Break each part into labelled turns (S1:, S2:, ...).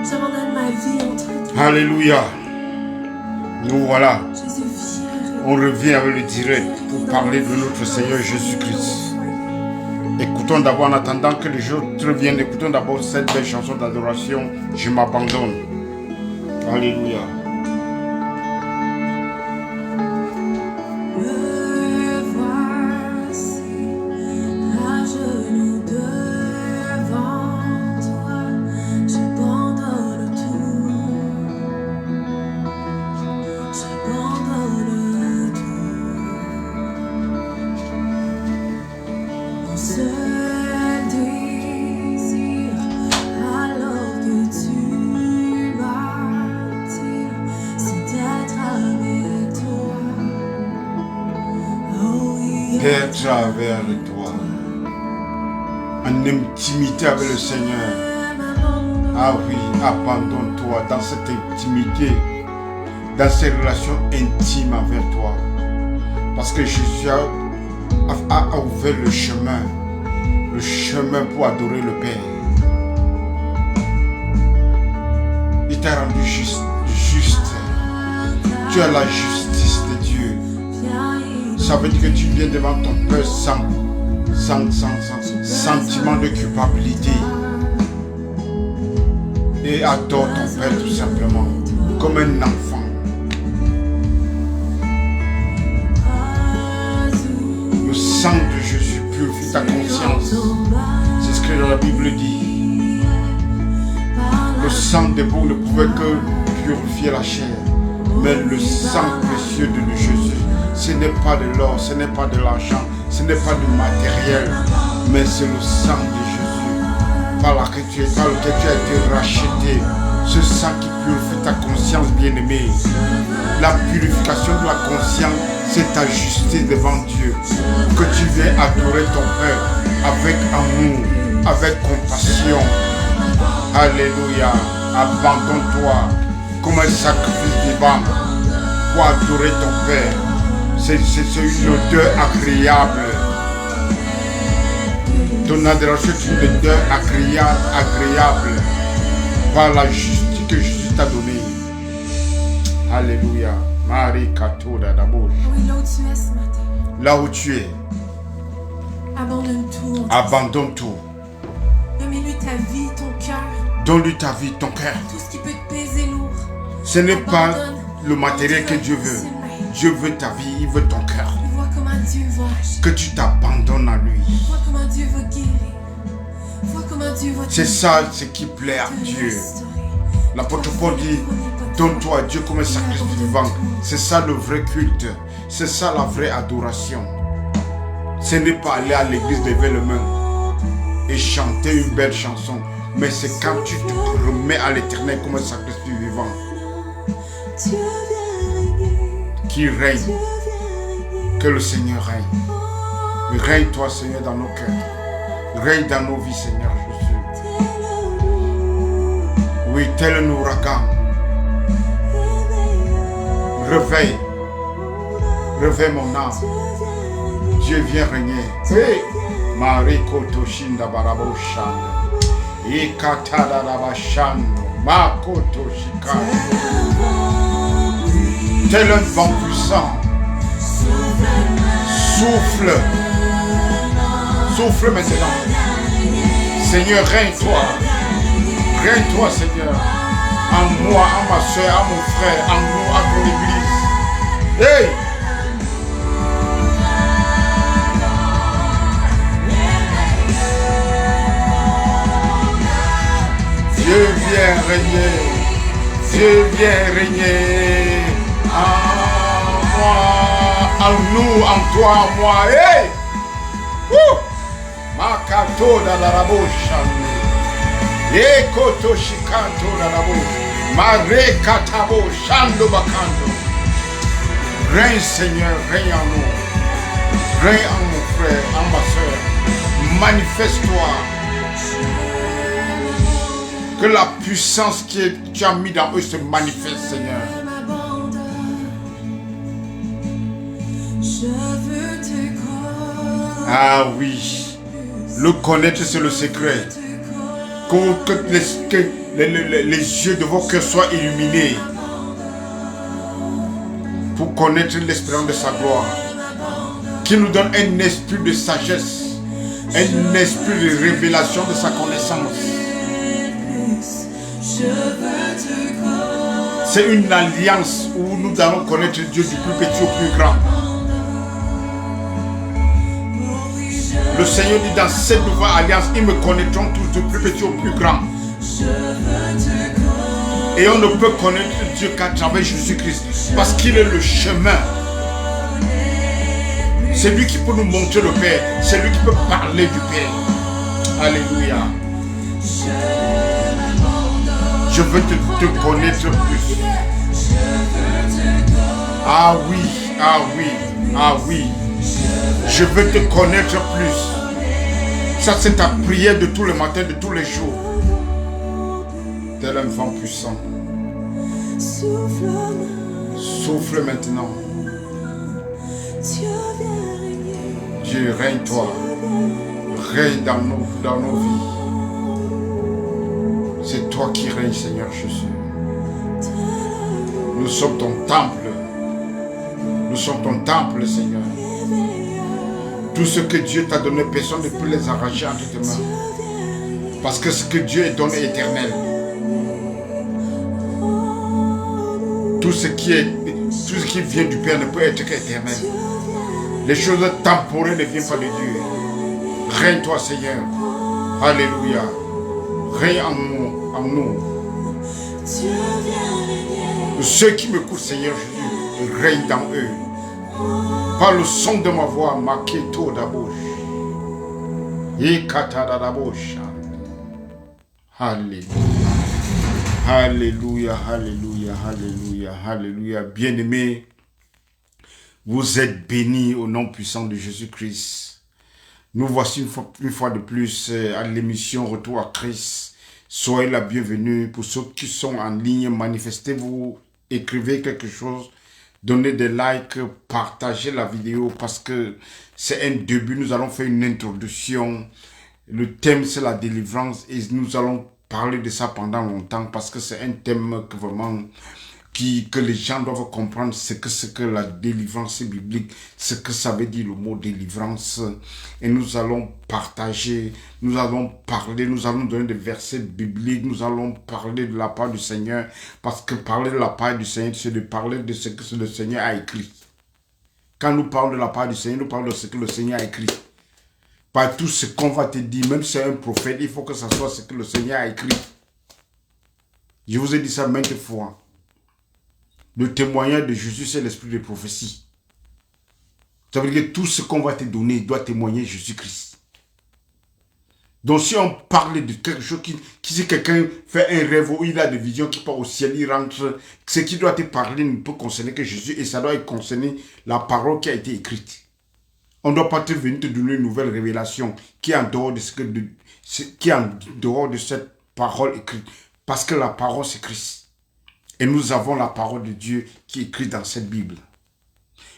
S1: J'abandonne ma vie entre toi.
S2: Alléluia. Nous voilà.
S1: Jésus, viens.
S2: On revient avec le direct pour parler de notre Seigneur Jésus-Christ. Écoutons d'abord, en attendant que les autres viennent, écoutons d'abord cette belle chanson d'adoration. Je m'abandonne. Alléluia. Être avec toi, en intimité avec le Seigneur. Ah oui, abandonne-toi dans cette intimité, dans ces relations intimes avec toi. Parce que Jésus a ouvert le chemin pour adorer le Père. Il t'a rendu juste. Tu as la justice de Dieu. Ça veut dire que tu viens devant ton Père sans sentiment de culpabilité. Et adore ton Père tout simplement, comme un enfant. Le sang de Jésus purifie ta conscience. C'est ce que la Bible dit. Le sang des boucs ne pouvait que purifier la chair. Mais le sang précieux de Jésus, ce n'est pas de l'or, ce n'est pas de l'argent, ce n'est pas du matériel, mais c'est le sang de Jésus par lequel tu as été racheté. Ce sang qui purifie ta conscience, bien-aimée. La purification de la conscience, c'est t'ajuster devant Dieu. Que tu viens adorer ton Père avec amour, avec compassion. Alléluia. Abandonne-toi comme un sacrifice vivant pour adorer ton Père. C'est une odeur agréable. Ton adoration est une odeur agréable par la justice que Jésus t'a donnée. Alléluia. Marie Katoda d'abord.
S1: Oui, là où tu es ce matin.
S2: Là où tu es.
S1: Abandonne tout.
S2: Abandonne tout.
S1: Donne-lui ta vie, ton cœur.
S2: Donne-lui ta vie, ton cœur.
S1: Tout ce qui peut te peser lourd.
S2: Ce n'est pas le matériel que Dieu veut. Dieu veut ta vie, il veut ton cœur.
S1: Vois comment Dieu va.
S2: Que tu t'abandonnes à lui.
S1: Vois comment Dieu va guérir. Vois comment Dieu va.
S2: C'est ça ce qui plaît à Dieu. L'apôtre Paul dit, donne-toi à Dieu comme un sacrifice vivant. C'est ça le vrai culte. C'est ça la vraie adoration. Ce n'est pas aller à l'église lever les mains et chanter une belle chanson. Mais c'est quand tu te remets à l'Éternel comme un sacrifice vivant. Qui règne. Que le Seigneur règne. Règne toi, Seigneur, dans nos cœurs. Règne dans nos vies, Seigneur Jésus. Oui, tel un ouragan. Réveille. Réveille mon âme. Dieu vient régner. Oui. Marie Kotoshinda Barabo Shanda. Ikatada Rabashando. Makoto Shika. Tel un vent puissant. Souffle. Souffle maintenant. Seigneur, règne-toi. Règne-toi, Seigneur. En moi, en ma soeur, en mon frère, en nous, à ton église. Hey! Dieu vient régner. Dieu vient régner. En moi, en nous, en toi, en moi. Hey! Makato da la rabosha. Ekoto shikanto da rabosha. Mare katabo shando bakando. Règne Seigneur, règne en nous. Règne en mon frère, en ma soeur. Manifeste-toi. Que la puissance que tu as mis dans eux se manifeste, Seigneur. Ah oui. Le connaître, c'est le secret. Que les yeux de vos cœurs soient illuminés pour connaître l'espérance de sa gloire. Qu'il nous donne un esprit de sagesse, un esprit de révélation de sa connaissance. C'est une alliance où nous allons connaître Dieu du plus petit au plus grand. Le Seigneur dit dans cette nouvelle alliance, ils me connaîtront tous du plus petit au plus grand. Et on ne peut connaître Dieu qu'à travers Jésus-Christ, parce qu'il est le chemin. C'est lui qui peut nous montrer le Père. C'est lui qui peut parler du Père. Alléluia. Je veux te connaître plus. Ah oui, ah oui, ah oui. Je veux te connaître plus. Ça, c'est ta prière de tous les matins, de tous les jours. Tel un vent puissant. Souffle maintenant. Dieu, règne toi. Règne dans nos vies. C'est toi qui règnes, Seigneur Jésus. Nous sommes ton temple. Nous sommes ton temple, Seigneur. Tout ce que Dieu t'a donné, personne ne peut les arracher entre tes mains. Parce que ce que Dieu donne est éternel. Tout ce qui vient du Père ne peut être qu'éternel. Les choses temporelles ne viennent pas de Dieu. Règne-toi, Seigneur. Alléluia. Règne en nous. Ceux qui m'écoutent, Seigneur Jésus, règne dans eux. Par le son de ma voix, Maketo Dabosh. Yekata Dabosh. Alléluia. Alléluia, alléluia, alléluia, alléluia. Bien-aimés, vous êtes bénis au nom puissant de Jésus-Christ. Nous voici une fois de plus à l'émission Retour à Christ. Soyez la bienvenue. Pour ceux qui sont en ligne, manifestez-vous, écrivez quelque chose, donnez des likes, partagez la vidéo parce que c'est un début. Nous allons faire une introduction. Le thème, c'est la délivrance et nous allons parler de ça pendant longtemps parce que c'est un thème que vraiment que les gens doivent comprendre ce que la délivrance biblique, ce que ça veut dire le mot délivrance. Et nous allons partager, nous allons parler, nous allons donner des versets bibliques, nous allons parler de la part du Seigneur, parce que parler de la part du Seigneur, c'est de parler de ce que le Seigneur a écrit. Quand nous parlons de la part du Seigneur, nous parlons de ce que le Seigneur a écrit. Pas tout ce qu'on va te dire, même si c'est un prophète, il faut que ça soit ce que le Seigneur a écrit. Je vous ai dit ça maintes fois. Le témoignage de Jésus, c'est l'esprit de prophétie. Ça veut dire que tout ce qu'on va te donner doit témoigner Jésus-Christ. Donc si on parle de quelque chose si quelqu'un fait un rêve ou il a des visions qui part au ciel, il rentre, ce qui doit te parler ne peut concerner que Jésus et ça doit concerner la parole qui a été écrite. On ne doit pas venir te donner une nouvelle révélation qui est en dehors de cette parole écrite. Parce que la parole c'est Christ. Et nous avons la parole de Dieu qui est écrite dans cette Bible.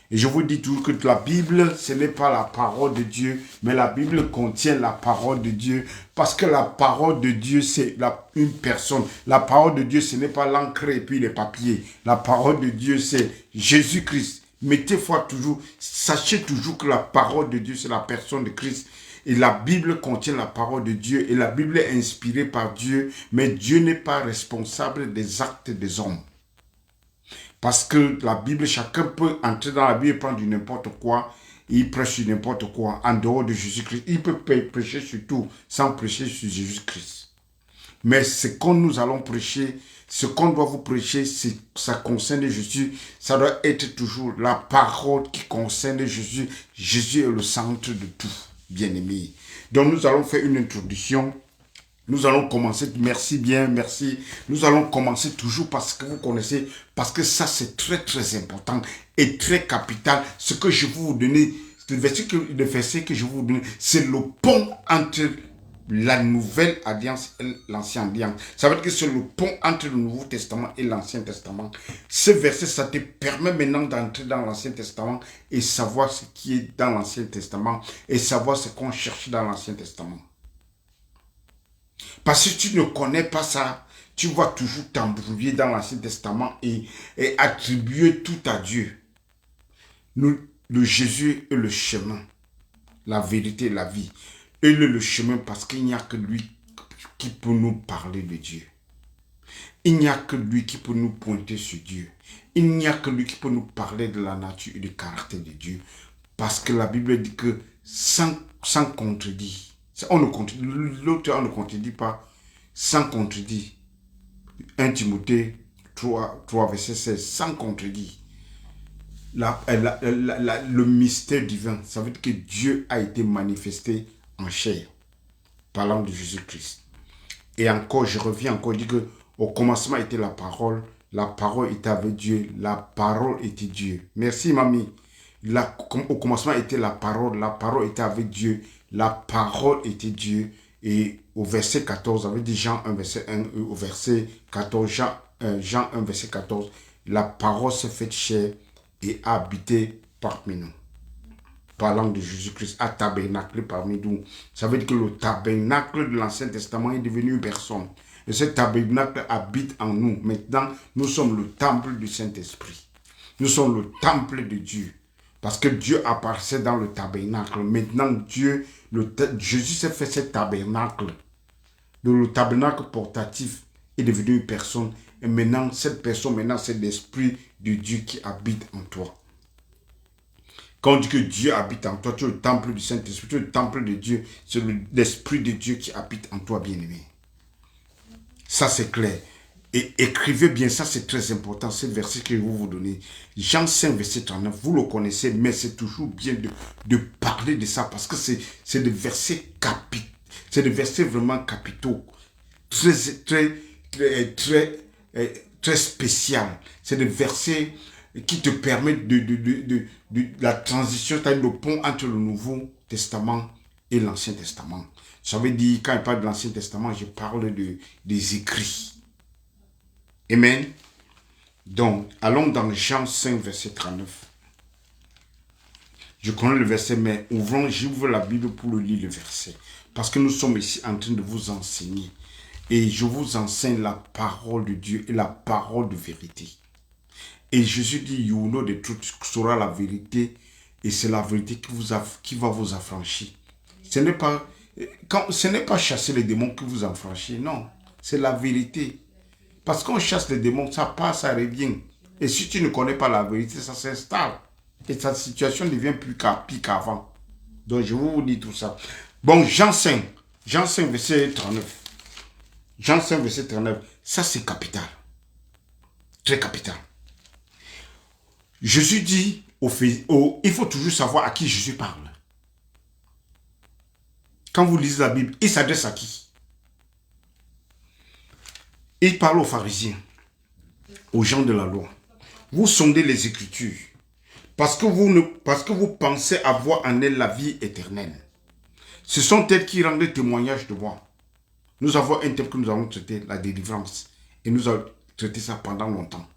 S2: Et je vous dis toujours que la Bible, ce n'est pas la parole de Dieu, mais la Bible contient la parole de Dieu. Parce que la parole de Dieu, c'est une personne. La parole de Dieu, ce n'est pas l'encre et puis les papiers. La parole de Dieu, c'est Jésus-Christ. Sachez toujours que la parole de Dieu, c'est la personne de Christ. Et la Bible contient la parole de Dieu. Et la Bible est inspirée par Dieu. Mais Dieu n'est pas responsable des actes des hommes. Parce que la Bible, chacun peut entrer dans la Bible et prendre du n'importe quoi. Et il prêche sur n'importe quoi en dehors de Jésus-Christ. Il peut prêcher sur tout sans prêcher sur Jésus-Christ. Mais ce que nous allons prêcher, ce qu'on doit vous prêcher, ça concerne Jésus. Ça doit être toujours la parole qui concerne Jésus. Jésus est le centre de tout. Bien-aimés. Donc nous allons faire une introduction. Nous allons commencer, merci bien, merci. Nous allons commencer toujours parce que vous connaissez, parce que ça c'est très très important et très capital. Ce que je vais vous donner, le verset que je vais vous donner, c'est le pont entre la nouvelle alliance et l'ancienne alliance. Ça veut dire que c'est le pont entre le Nouveau Testament et l'Ancien Testament. Ce verset, ça te permet maintenant d'entrer dans l'Ancien Testament et savoir ce qui est dans l'Ancien Testament et savoir ce qu'on cherche dans l'Ancien Testament. Parce que tu ne connais pas ça, tu vas toujours t'embrouiller dans l'Ancien Testament et attribuer tout à Dieu. Le Jésus est le chemin, la vérité et la vie. Il est le chemin parce qu'il n'y a que lui qui peut nous parler de Dieu. Il n'y a que lui qui peut nous pointer sur Dieu. Il n'y a que lui qui peut nous parler de la nature et du caractère de Dieu. Parce que la Bible dit que sans contredit, l'auteur ne contredit pas, sans contredit. 1 Timothée 3 verset 16, sans contredit. Le mystère divin, ça veut dire que Dieu a été manifesté en chair, parlant de Jésus-Christ. Et encore, je reviens encore, je dis que au commencement était la parole était avec Dieu, la parole était Dieu. Merci, mamie. Au commencement était la parole était avec Dieu, la parole était Dieu. Et au verset 14, avec dit Jean 1, verset 1, au verset 14, Jean 1, verset 14, la parole s'est faite chair et a habité parmi nous. Parlant de Jésus-Christ, a tabernaclé parmi nous. Ça veut dire que le tabernacle de l'Ancien Testament est devenu une personne. Et ce tabernacle habite en nous. Maintenant, nous sommes le temple du Saint-Esprit. Nous sommes le temple de Dieu. Parce que Dieu apparaissait dans le tabernacle. Maintenant, Jésus s'est fait ce tabernacle. Le tabernacle portatif est devenu une personne. Et maintenant, cette personne, c'est l'Esprit de Dieu qui habite en toi. Quand on dit que Dieu habite en toi, tu es le temple du Saint-Esprit, tu es le temple de Dieu. C'est l'Esprit de Dieu qui habite en toi, bien-aimé. Ça, c'est clair. Et écrivez bien, ça c'est très important, ce verset que je vais vous donner. Jean 5, verset 39, vous le connaissez, mais c'est toujours bien de parler de ça parce que c'est des versets capitaux. C'est des versets vraiment capitaux. Très spécial. C'est des versets qui te permettent de la transition, c'est-à-dire le pont entre le Nouveau Testament et l'Ancien Testament. Ça veut dire, quand je parle de l'Ancien Testament, je parle des écrits. Amen. Donc, allons dans Jean 5, verset 39. Je connais le verset, mais j'ouvre la Bible pour le lire le verset. Parce que nous sommes ici en train de vous enseigner. Et je vous enseigne la parole de Dieu et la parole de vérité. Et Jésus dit, you know the truth, sera la vérité. Et c'est la vérité qui va vous affranchir. Ce n'est pas chasser les démons qui vous affranchit, non. C'est la vérité. Parce qu'on chasse les démons, ça passe, ça revient. Et si tu ne connais pas la vérité, ça s'installe. Et ta situation devient plus pire qu'avant. Donc je vais vous dire tout ça. Bon, Jean 5, verset 39. Jean 5, verset 39, ça c'est capital. Très capital. Jésus dit, il faut toujours savoir à qui Jésus parle. Quand vous lisez la Bible, il s'adresse à qui? Il parle aux pharisiens, aux gens de la loi. Vous sondez les Écritures, parce que vous pensez avoir en elles la vie éternelle. Ce sont elles qui rendent témoignage de moi. Nous avons un thème que nous avons traité, la délivrance. Et nous avons traité ça pendant longtemps.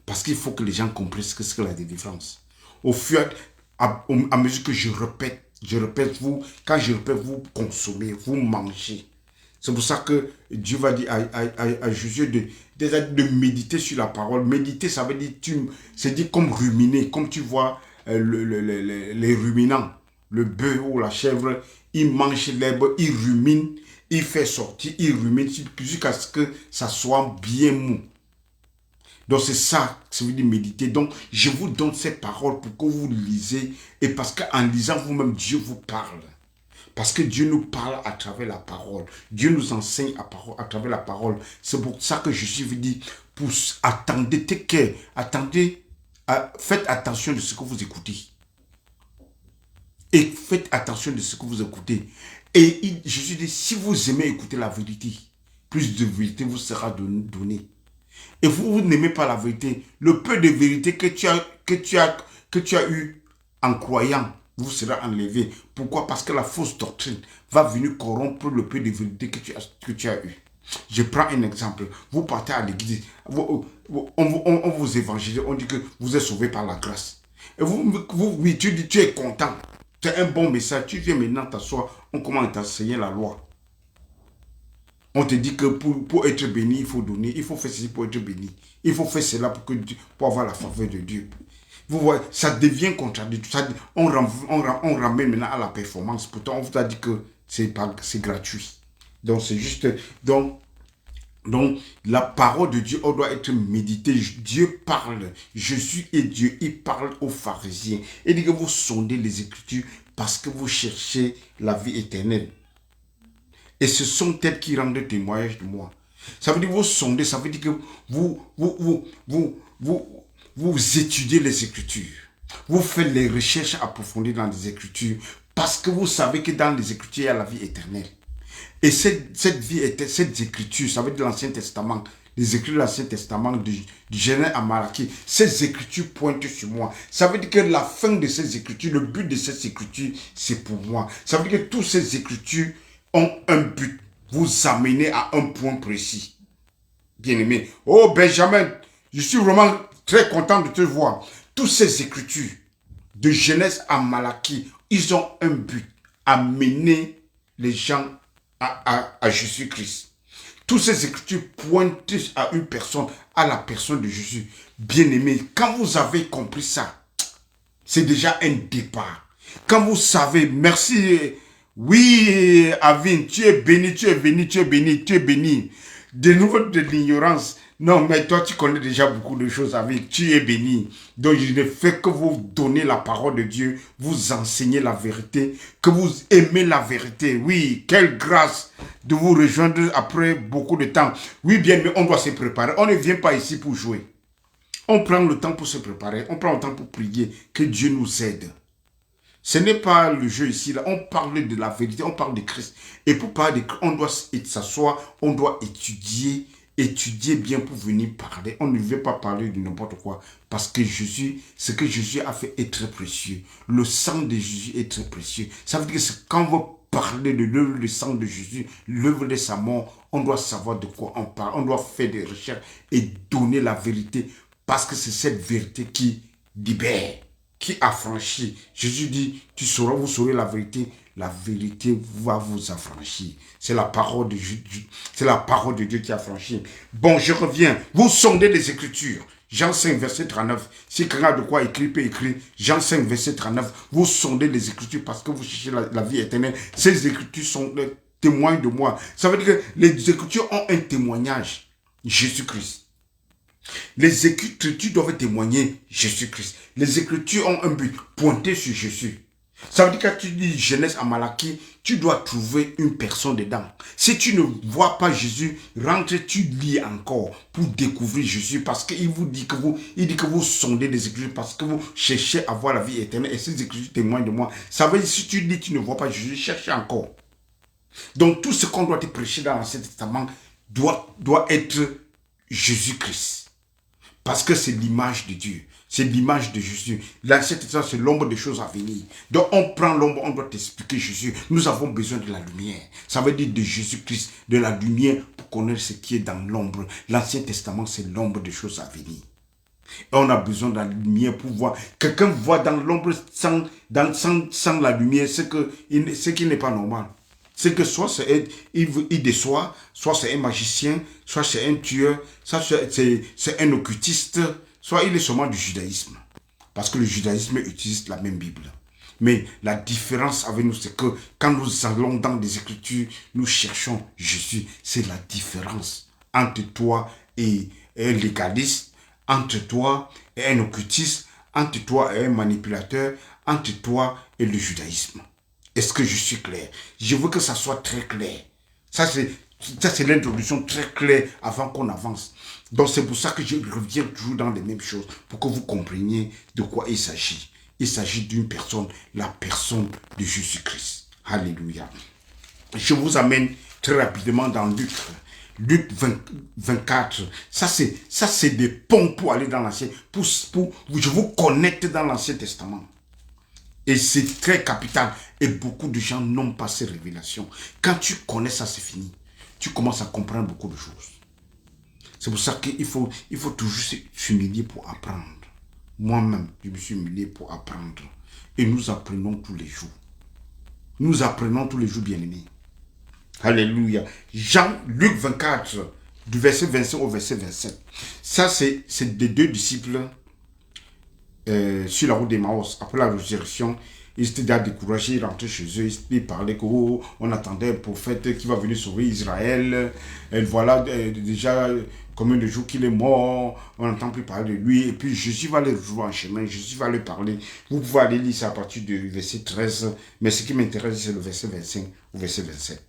S2: Parce qu'il faut que les gens comprennent ce que c'est que la délivrance. À mesure que je répète, quand je répète, vous consommez, vous mangez. C'est pour ça que Dieu va dire à Jésus de méditer sur la parole. Méditer, ça veut dire, c'est dit comme ruminer, comme tu vois les ruminants, le bœuf ou la chèvre, il mange l'herbe, il rumine, il fait sortir, il rumine jusqu'à ce que ça soit bien mou. Donc c'est ça que ça veut dire méditer. Donc je vous donne ces paroles pour que vous lisez. Et parce qu'en lisant vous-même, Dieu vous parle. Parce que Dieu nous parle à travers la parole. Dieu nous enseigne à travers la parole. C'est pour ça que Jésus vous dit, attendez, faites attention de ce que vous écoutez. Et faites attention de ce que vous écoutez. Et Jésus dit, si vous aimez écouter la vérité, plus de vérité vous sera donnée. Et vous n'aimez pas la vérité, le peu de vérité que tu as eu en croyant, vous sera enlevé. Pourquoi? Parce que la fausse doctrine va venir corrompre le peu de vérité que tu as eu. Je prends un exemple. Vous partez à l'église, on vous évangélise, on dit que vous êtes sauvé par la grâce. Et oui, tu dis, tu es content. C'est un bon message. Tu viens maintenant t'asseoir, on commence à t'enseigner la loi. On te dit que pour être béni, il faut donner. Il faut faire ceci pour être béni. Il faut faire cela pour avoir la faveur de Dieu. Vous voyez, ça devient contradictoire. On ramène maintenant à la performance. Pourtant, on vous a dit que c'est gratuit. Donc, c'est juste... Donc, la parole de Dieu, on doit être médité. Dieu parle. Jésus est Dieu. Il parle aux pharisiens. Il dit que vous sondez les Écritures parce que vous cherchez la vie éternelle. Et ce sont elles qui rendent témoignage de moi. Ça veut dire que vous sondez, ça veut dire que vous étudiez les Écritures. Vous faites les recherches approfondies dans les Écritures parce que vous savez que dans les Écritures, il y a la vie éternelle. Et cette écriture, ça veut dire l'Ancien Testament, les écritures de l'Ancien Testament, du Genèse à Malachie, ces écritures pointent sur moi. Ça veut dire que la fin de ces écritures, le but de ces écritures, c'est pour moi. Ça veut dire que toutes ces écritures ont un but, vous amener à un point précis. Bien-aimé. Oh Benjamin, je suis vraiment très content de te voir. Toutes ces écritures, de Genèse à Malachie, ils ont un but, amener les gens à Jésus-Christ. Toutes ces écritures pointent à une personne, à la personne de Jésus. Bien-aimé, quand vous avez compris ça, c'est déjà un départ. Quand vous savez, merci, oui, Avin, tu es béni, tu es béni, tu es béni, tu es béni. De nouveau de l'ignorance. Non, mais toi, tu connais déjà beaucoup de choses avec. Tu es béni. Donc, je ne fais que vous donner la parole de Dieu, vous enseigner la vérité, que vous aimez la vérité. Oui, quelle grâce de vous rejoindre après beaucoup de temps. Oui, bien, mais on doit se préparer. On ne vient pas ici pour jouer. On prend le temps pour se préparer. On prend le temps pour prier. Que Dieu nous aide. Ce n'est pas le jeu ici, là. On parle de la vérité, on parle de Christ. Et pour parler de Christ, on doit s'asseoir, on doit étudier bien pour venir parler. On ne veut pas parler de n'importe quoi. Parce que Jésus, ce que Jésus a fait est très précieux. Le sang de Jésus est très précieux. Ça veut dire que quand on veut parler de l'œuvre du sang de Jésus, l'œuvre de sa mort, on doit savoir de quoi on parle. On doit faire des recherches et donner la vérité. Parce que c'est cette vérité qui libère, qui affranchit. Jésus dit, vous saurez la vérité va vous affranchir. C'est la parole de Dieu, qui affranchit. Bon, je reviens. Vous sondez les Écritures. Jean 5, verset 39. Si quelqu'un a de quoi écrire, peut écrire. Jean 5, verset 39. Vous sondez les Écritures parce que vous cherchez la vie éternelle. Ces Écritures sont les témoins de moi. Ça veut dire que les Écritures ont un témoignage. Jésus-Christ. Les Écritures doivent témoigner Jésus-Christ. Les Écritures ont un but, pointer sur Jésus. Ça veut dire que quand tu lis Genèse à Malachie, tu dois trouver une personne dedans. Si tu ne vois pas Jésus, rentre, tu lis encore pour découvrir Jésus. Parce qu'il dit que vous sondez les Écritures parce que vous cherchez à voir la vie éternelle. Et ces Écritures témoignent de moi. Ça veut dire que si tu lis, tu ne vois pas Jésus, cherche encore. Donc tout ce qu'on doit te prêcher dans l'Ancien Testament doit être Jésus-Christ. Parce que c'est l'image de Dieu. C'est l'image de Jésus. L'Ancien Testament, c'est l'ombre des choses à venir. Donc, on prend l'ombre, on doit t'expliquer Jésus. Nous avons besoin de la lumière. Ça veut dire de Jésus-Christ, de la lumière pour connaître ce qui est dans l'ombre. L'Ancien Testament, c'est l'ombre des choses à venir. Et on a besoin de la lumière pour voir. Quelqu'un voit dans l'ombre sans la lumière, ce qui n'est pas normal. C'est que soit il déçoit, soit c'est un magicien, soit c'est un tueur, soit c'est un occultiste, soit il est seulement du judaïsme. Parce que le judaïsme utilise la même Bible. Mais la différence avec nous, c'est que quand nous allons dans les Écritures, nous cherchons Jésus. C'est la différence entre toi et un légaliste, entre toi et un occultiste, entre toi et un manipulateur, entre toi et le judaïsme. Est-ce que je suis clair? Je veux que ça soit très clair. Ça, c'est l'introduction très claire avant qu'on avance. Donc, c'est pour ça que je reviens toujours dans les mêmes choses, pour que vous compreniez de quoi il s'agit. Il s'agit d'une personne, la personne de Jésus-Christ. Alléluia. Je vous amène très rapidement dans Luc 24. Ça, c'est des ponts pour aller dans l'Ancien. Je vous connecte dans l'Ancien Testament. Et c'est très capital. Et beaucoup de gens n'ont pas ces révélations. Quand tu connais ça, c'est fini. Tu commences à comprendre beaucoup de choses. C'est pour ça qu'il faut toujours s'humilier pour apprendre. Moi-même, je me suis humilié pour apprendre. Et nous apprenons tous les jours. Nous apprenons tous les jours, bien-aimés. Alléluia. Luc 24, du verset 25 au verset 27. Ça, c'est des deux disciples sur la route d'Emmaüs. Après la résurrection, ils étaient déjà découragés, ils rentraient chez eux, ils parlaient qu'on attendait un prophète qui va venir sauver Israël. Et voilà déjà combien de jours qu'il est mort, on n'entend plus parler de lui. Et puis Jésus va les rejoindre en chemin, Jésus va leur parler. Vous pouvez aller lire ça à partir du verset 13, mais ce qui m'intéresse, c'est le verset 25 au verset 27.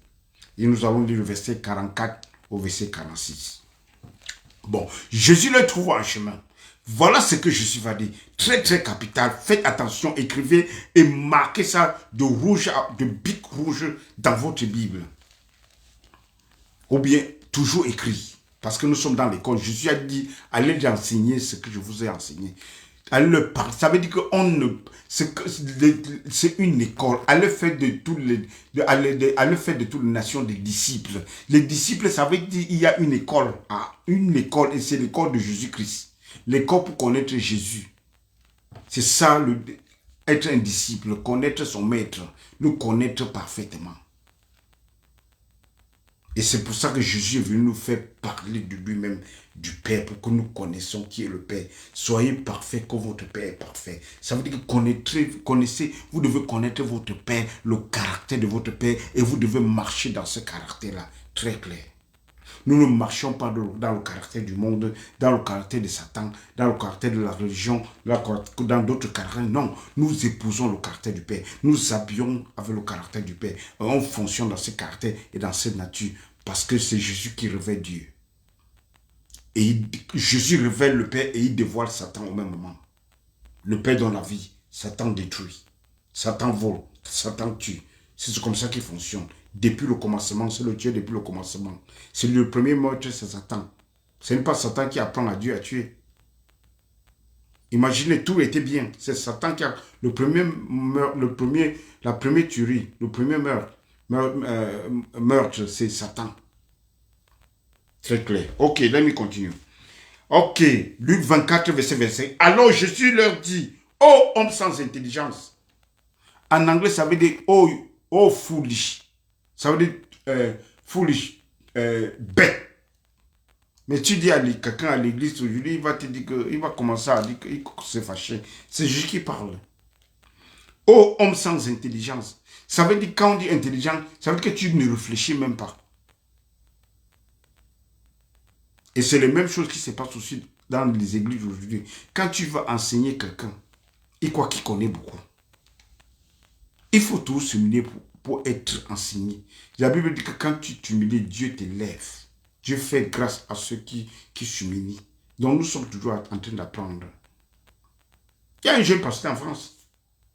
S2: Et nous allons lire le verset 44 au verset 46. Bon, Jésus le trouve en chemin. Voilà ce que Jésus va dire. Très, très capital. Faites attention, écrivez et marquez ça de rouge, de bic rouge dans votre Bible. Ou bien, toujours écrit. Parce que nous sommes dans l'école. Jésus a dit, allez enseigner ce que je vous ai enseigné. Allez le parler. Ça veut dire que c'est une école. Allez faire de toutes les nations des disciples. Les disciples, ça veut dire qu'il y a une école. Une école, et c'est l'école de Jésus-Christ. L'école pour connaître Jésus. C'est ça, être un disciple, connaître son maître, le connaître parfaitement. Et c'est pour ça que Jésus est venu nous faire parler de lui-même, du Père, pour que nous connaissions qui est le Père. Soyez parfaits comme votre Père est parfait. Ça veut dire que vous devez connaître votre Père, le caractère de votre Père, et vous devez marcher dans ce caractère-là, très clair. Nous ne marchons pas dans le caractère du monde, dans le caractère de Satan, dans le caractère de la religion, dans d'autres caractères. Non, nous épousons le caractère du Père. Nous habillons avec le caractère du Père. On fonctionne dans ce caractère et dans cette nature parce que c'est Jésus qui révèle Dieu. Et Jésus révèle le Père et il dévoile Satan au même moment. Le Père donne la vie, Satan détruit. Satan vole, Satan tue. C'est comme ça qu'il fonctionne. Depuis le commencement, c'est le Dieu depuis le commencement. C'est le premier meurtre, c'est Satan. Ce n'est pas Satan qui apprend à Dieu à tuer. Imaginez, tout était bien. C'est Satan qui a la première tuerie, le premier meurtre, c'est Satan. Très clair. Ok, let me continue. Ok, Luc 24, verset 25. Alors Jésus leur dit, ô homme sans intelligence. En anglais, ça veut dire, oh foolish. Ça veut dire foolish, bête. Mais tu dis à quelqu'un à l'église aujourd'hui, il va te dire qu'il va commencer à dire qu'il s'est fâché. C'est Jésus qui parle. Oh, homme sans intelligence. Ça veut dire, quand on dit intelligent, ça veut dire que tu ne réfléchis même pas. Et c'est la même chose qui se passe aussi dans les églises aujourd'hui. Quand tu vas enseigner quelqu'un, il croit qu'il connaît beaucoup. Il faut toujours s'humilier pour être enseigné. La Bible dit que quand tu t'humilies, Dieu t'élève. Dieu fait grâce à ceux qui s'humilient. Donc nous sommes toujours en train d'apprendre. Il y a un jeune pasteur en France,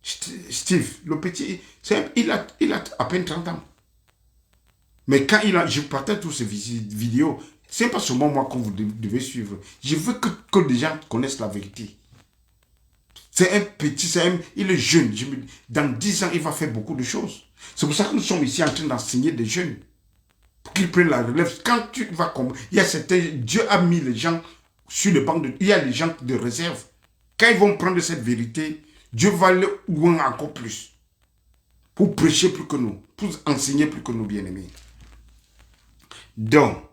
S2: Steve, le petit, il a à peine 30 ans. Mais quand je partage toutes ces vidéos, ce n'est pas seulement moi que vous devez suivre. Je veux que les gens connaissent la vérité. C'est un petit, il est jeune. Dans 10 ans, il va faire beaucoup de choses. C'est pour ça que nous sommes ici en train d'enseigner des jeunes. Pour qu'ils prennent la relève. Quand tu vas comprendre, Dieu a mis les gens sur le banc il y a les gens de réserve. Quand ils vont prendre cette vérité, Dieu va les ouvrir encore plus. Pour prêcher plus que nous. Pour enseigner plus que nous, bien-aimés. Donc,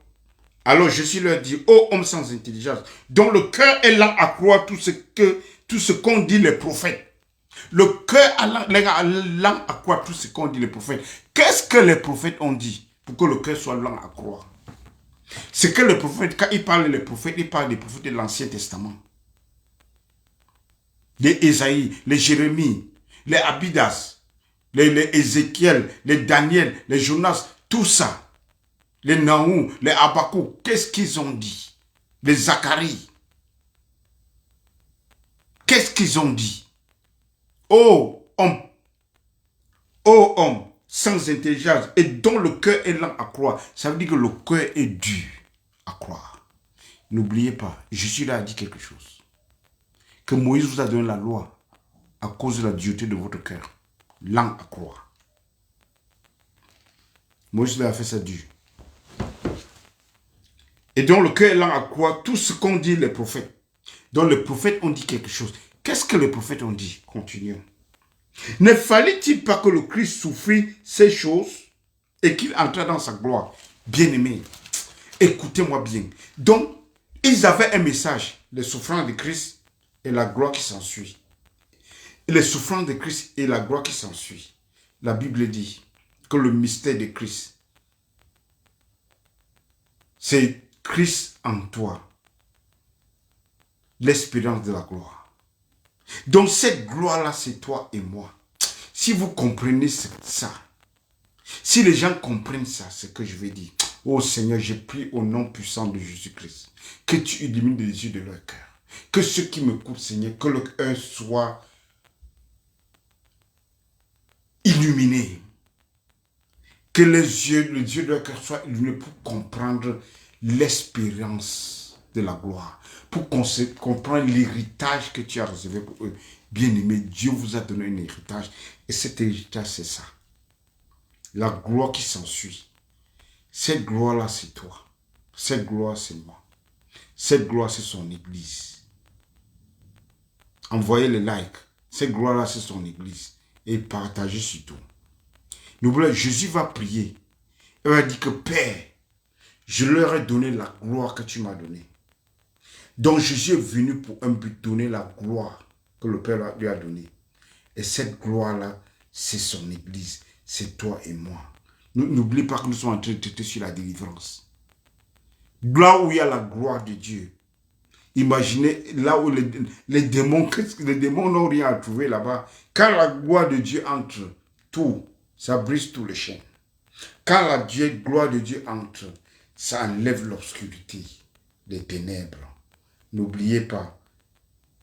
S2: alors Jésus leur dit, ô homme sans intelligence, dont le cœur est lent à croire tout ce qu'ont dit les prophètes. Le cœur est lent à croire tout ce qu'ont dit les prophètes. Qu'est-ce que les prophètes ont dit pour que le cœur soit lent à croire? C'est que les prophètes, quand ils parlent des prophètes, ils parlent des prophètes de l'Ancien Testament. Les Ésaïe, les Jérémie, les Abidas, les Ézéchiel, les Daniel, les Jonas, tout ça. Les Naoum, les Abakou, qu'est-ce qu'ils ont dit? Les Zacharie. Qu'est-ce qu'ils ont dit? Oh homme, sans intelligence et dont le cœur est lent à croire. Ça veut dire que le cœur est dur à croire. N'oubliez pas, Jésus là a dit quelque chose. Que Moïse vous a donné la loi à cause de la dureté de votre cœur. Lent à croire. Moïse a fait ça dur. Et dont le cœur est lent à croire tout ce qu'ont dit les prophètes. Donc les prophètes ont dit quelque chose. Qu'est-ce que les prophètes ont dit? Continuons. Ne fallait-il pas que le Christ souffrit ces choses et qu'il entra dans sa gloire. Bien-aimés, écoutez-moi bien. Donc, ils avaient un message, les souffrances de Christ et la gloire qui s'ensuit. Les souffrances de Christ et la gloire qui s'ensuit. La Bible dit que le mystère de Christ, c'est Christ en toi. L'expérience de la gloire. Donc cette gloire-là, c'est toi et moi. Si vous comprenez ça, si les gens comprennent ça, c'est ce que je vais dire. Oh Seigneur, j'ai prie au nom puissant de Jésus-Christ, que tu illumines les yeux de leur cœur. Que ceux qui m'écoutent, Seigneur, que leur cœur soit illuminé. Que les yeux de leur cœur soient illuminés pour comprendre l'expérience de la gloire. Pour comprendre l'héritage que tu as réservé pour eux. Bien-aimés, Dieu vous a donné un héritage. Et cet héritage, c'est ça. La gloire qui s'ensuit. Cette gloire-là, c'est toi. Cette gloire, c'est moi. Cette gloire, c'est son église. Envoyez les likes. Cette gloire-là, c'est son église. Et partagez surtout. N'oubliez pas, Jésus va prier. Il va dire que Père, je leur ai donné la gloire que tu m'as donnée. Donc Jésus est venu pour un but, donner la gloire que le Père lui a donnée. Et cette gloire-là, c'est son église. C'est toi et moi. N'oubliez pas que nous sommes en train de traiter sur la délivrance. Là où il y a la gloire de Dieu. Imaginez là où les démons n'ont rien à trouver là-bas. Quand la gloire de Dieu entre, tout, ça brise tous les chaînes. Quand la gloire de Dieu entre, ça enlève l'obscurité, les ténèbres. N'oubliez pas,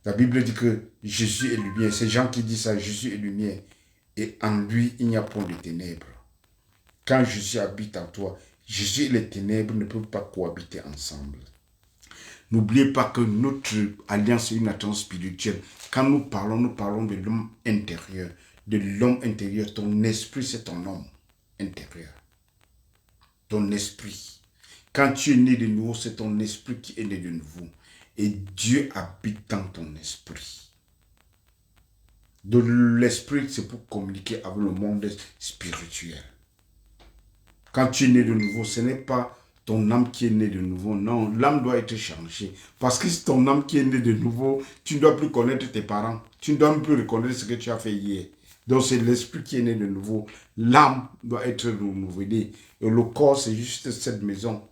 S2: la Bible dit que Jésus est lumière. C'est Jean qui dit ça, Jésus est lumière. Et en lui, il n'y a point de ténèbres. Quand Jésus habite en toi, Jésus et les ténèbres ne peuvent pas cohabiter ensemble. N'oubliez pas que notre alliance est une alliance spirituelle. Quand nous parlons de l'homme intérieur. De l'homme intérieur. Ton esprit, c'est ton homme intérieur. Ton esprit. Quand tu es né de nouveau, c'est ton esprit qui est né de nouveau. Et Dieu habite dans ton esprit. De l'esprit, c'est pour communiquer avec le monde spirituel. Quand tu es né de nouveau, ce n'est pas ton âme qui est née de nouveau. Non, l'âme doit être changée. Parce que c'est ton âme qui est née de nouveau, tu ne dois plus connaître tes parents. Tu ne dois plus reconnaître ce que tu as fait hier. Donc c'est l'esprit qui est né de nouveau. L'âme doit être renouvelée. Et le corps, c'est juste cette maison.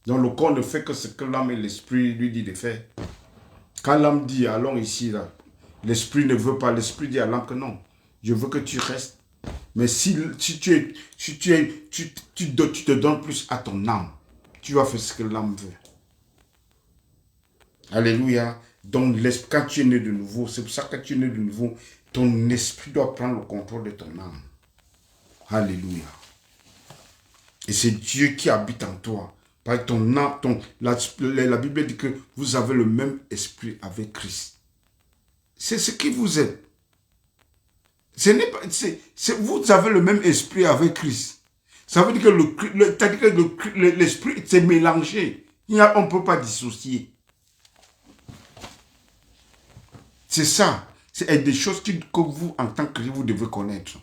S2: Donc le corps ne fait que ce que l'âme et l'esprit lui dit de faire. Quand l'âme dit, allons ici, là, l'esprit ne veut pas. L'esprit dit à l'âme que non, je veux que tu restes. Mais si tu te donnes plus à ton âme, tu vas faire ce que l'âme veut. Alléluia. Donc, quand tu es né de nouveau, c'est pour ça que tu es né de nouveau, ton esprit doit prendre le contrôle de ton âme. Alléluia. Et c'est Dieu qui habite en toi. Par ton âme, la Bible dit que vous avez le même esprit avec Christ. C'est ce qui vous est. Vous avez le même esprit avec Christ. Ça veut dire que l'esprit s'est mélangé. On ne peut pas dissocier. C'est ça. C'est des choses que vous, en tant que chrétien, vous devez connaître.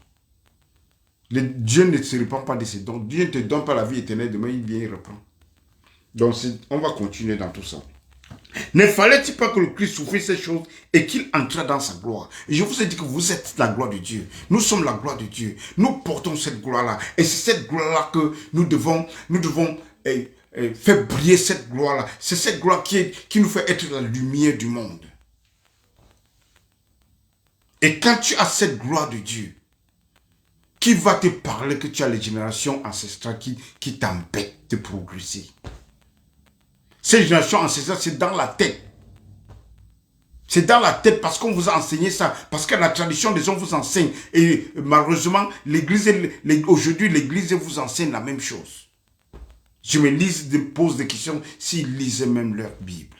S2: Dieu ne se répand pas de ses dons. Dieu ne te donne pas la vie éternelle. Demain, il vient et reprend. Donc, on va continuer dans tout ça. Ne fallait-il pas que le Christ souffrisse ces choses et qu'il entra dans sa gloire? Et je vous ai dit que vous êtes la gloire de Dieu. Nous sommes la gloire de Dieu. Nous portons cette gloire-là. Et c'est cette gloire-là que nous devons faire briller cette gloire-là. C'est cette gloire qui nous fait être la lumière du monde. Et quand tu as cette gloire de Dieu, qui va te parler que tu as les générations ancestrales qui t'empêchent de progresser? Ces générations ancestrales, c'est dans la tête. C'est dans la tête parce qu'on vous a enseigné ça. Parce que la tradition des hommes vous enseigne. Et malheureusement, aujourd'hui, l'église vous enseigne la même chose. Je me pose des questions s'ils lisaient même leur Bible.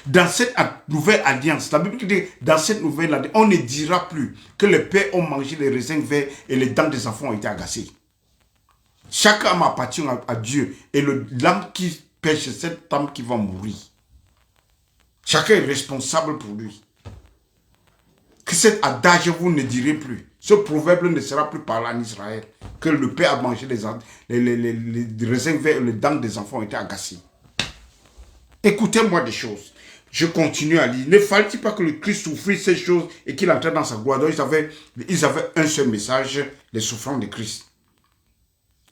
S2: Dans cette nouvelle alliance, la Bible dit, dans cette nouvelle alliance, on ne dira plus que les pères ont mangé les raisins verts et les dents des enfants ont été agacées. Chaque âme appartient à Dieu. Et l'âme qui pêche, c'est cette âme qui va mourir. Chacun est responsable pour lui. Que cet adage, vous ne direz plus. Ce proverbe ne sera plus parlé en Israël. Que le père a mangé les raisins verts et les dents des enfants ont été agacées. Écoutez-moi des choses. Je continue à lire. Ne fallait-il pas que le Christ souffrit ces choses et qu'il entrait dans sa gloire? Donc ils avaient un seul message, les souffrances de Christ.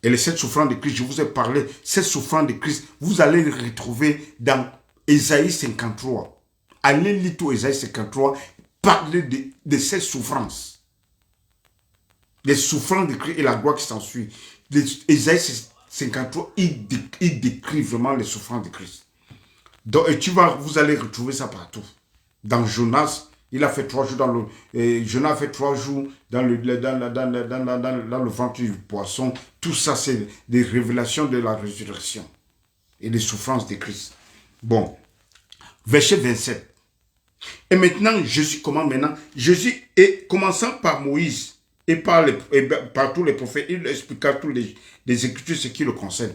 S2: Et les 7 souffrances de Christ, je vous ai parlé, ces souffrances de Christ, vous allez les retrouver dans Ésaïe 53. Allez lire tout Ésaïe 53, parlez de ces souffrances. Les souffrances de Christ et la gloire qui s'ensuit. Ésaïe 53, il décrit vraiment les souffrances de Christ. Donc, vous allez retrouver ça partout. Dans Jonas, il a fait 3 jours dans le... Jonas a fait 3 jours dans le ventre du poisson. Tout ça, c'est des révélations de la résurrection et des souffrances de Christ. Bon, verset 27. Et maintenant, Jésus commence maintenant. Jésus, et commençant par Moïse et par tous les prophètes, il expliqua tous les Écritures, ce qui le concerne.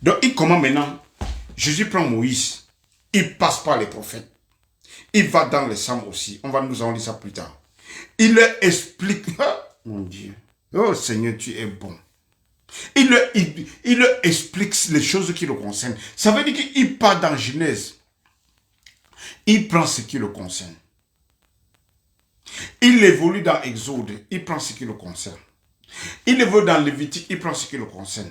S2: Donc, il commence maintenant. Jésus prend Moïse. Il passe par les prophètes. Il va dans les psaumes aussi. Nous allons lire ça plus tard. Il leur explique. Mon Dieu. Oh Seigneur, tu es bon. Il leur explique les choses qui le concernent. Ça veut dire qu'il part dans Genèse. Il prend ce qui le concerne. Il évolue dans Exode. Il prend ce qui le concerne. Il évolue dans Lévitique. Il prend ce qui le concerne.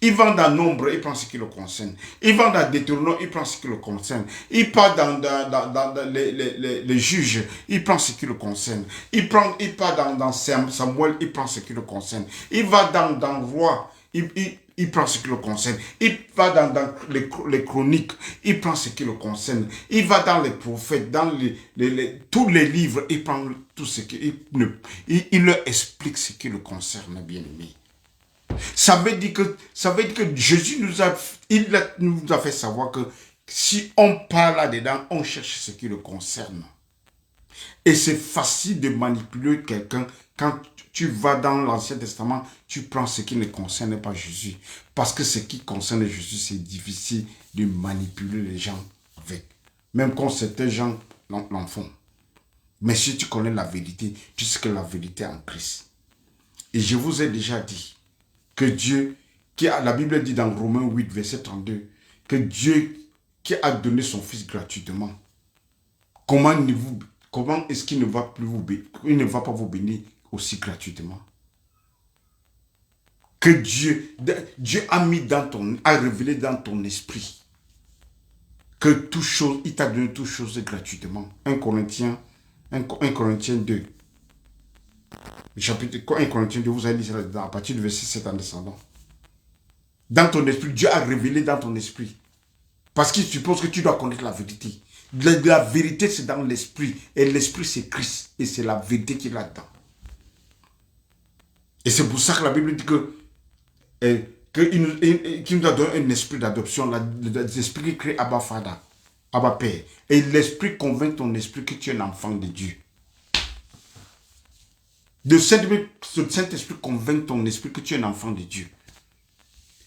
S2: Il va dans Nombre, il prend ce qui le concerne. Il va dans Deutéronome, il prend ce qui le concerne. Il part dans les juges, il prend ce qui le concerne. Il part dans Samuel, il prend ce qui le concerne. Il va dans Roi, il prend ce qui le concerne. Il va dans les chroniques, il prend ce qui le concerne. Il va dans les prophètes, dans tous les livres, il prend tout ce qui... Il leur explique ce qui le concerne, bien-aimé. Ça veut dire que Jésus nous a fait savoir que si on parle là-dedans, on cherche ce qui le concerne. Et c'est facile de manipuler quelqu'un. Quand tu vas dans l'Ancien Testament, tu prends ce qui ne concerne pas Jésus. Parce que ce qui concerne Jésus, c'est difficile de manipuler les gens avec. Même quand certains gens l'en font. Mais si tu connais la vérité, tu sais que la vérité est en Christ. Et je vous ai déjà dit que Dieu, la Bible dit dans Romains 8, verset 32, que Dieu qui a donné son Fils gratuitement, comment est-ce qu'il ne va pas vous bénir aussi gratuitement? Que Dieu a révélé dans ton esprit que toute chose, il t'a donné toutes choses gratuitement. 1 Corinthiens 2. Chapitre 1 Corinthiens 2, vous allez lire ça à partir du verset 7 en descendant. Dans ton esprit, Dieu a révélé dans ton esprit. Parce qu'il suppose que tu dois connaître la vérité. La vérité, c'est dans l'esprit. Et l'esprit, c'est Christ. Et c'est la vérité qu'il a dedans. Et c'est pour ça que la Bible dit qu'il nous a donné un esprit d'adoption. L'esprit qui crée Abba Father, Abba Père. Et l'esprit convainc ton esprit que tu es un enfant de Dieu. Le Saint-Esprit convainc ton esprit que tu es un enfant de Dieu.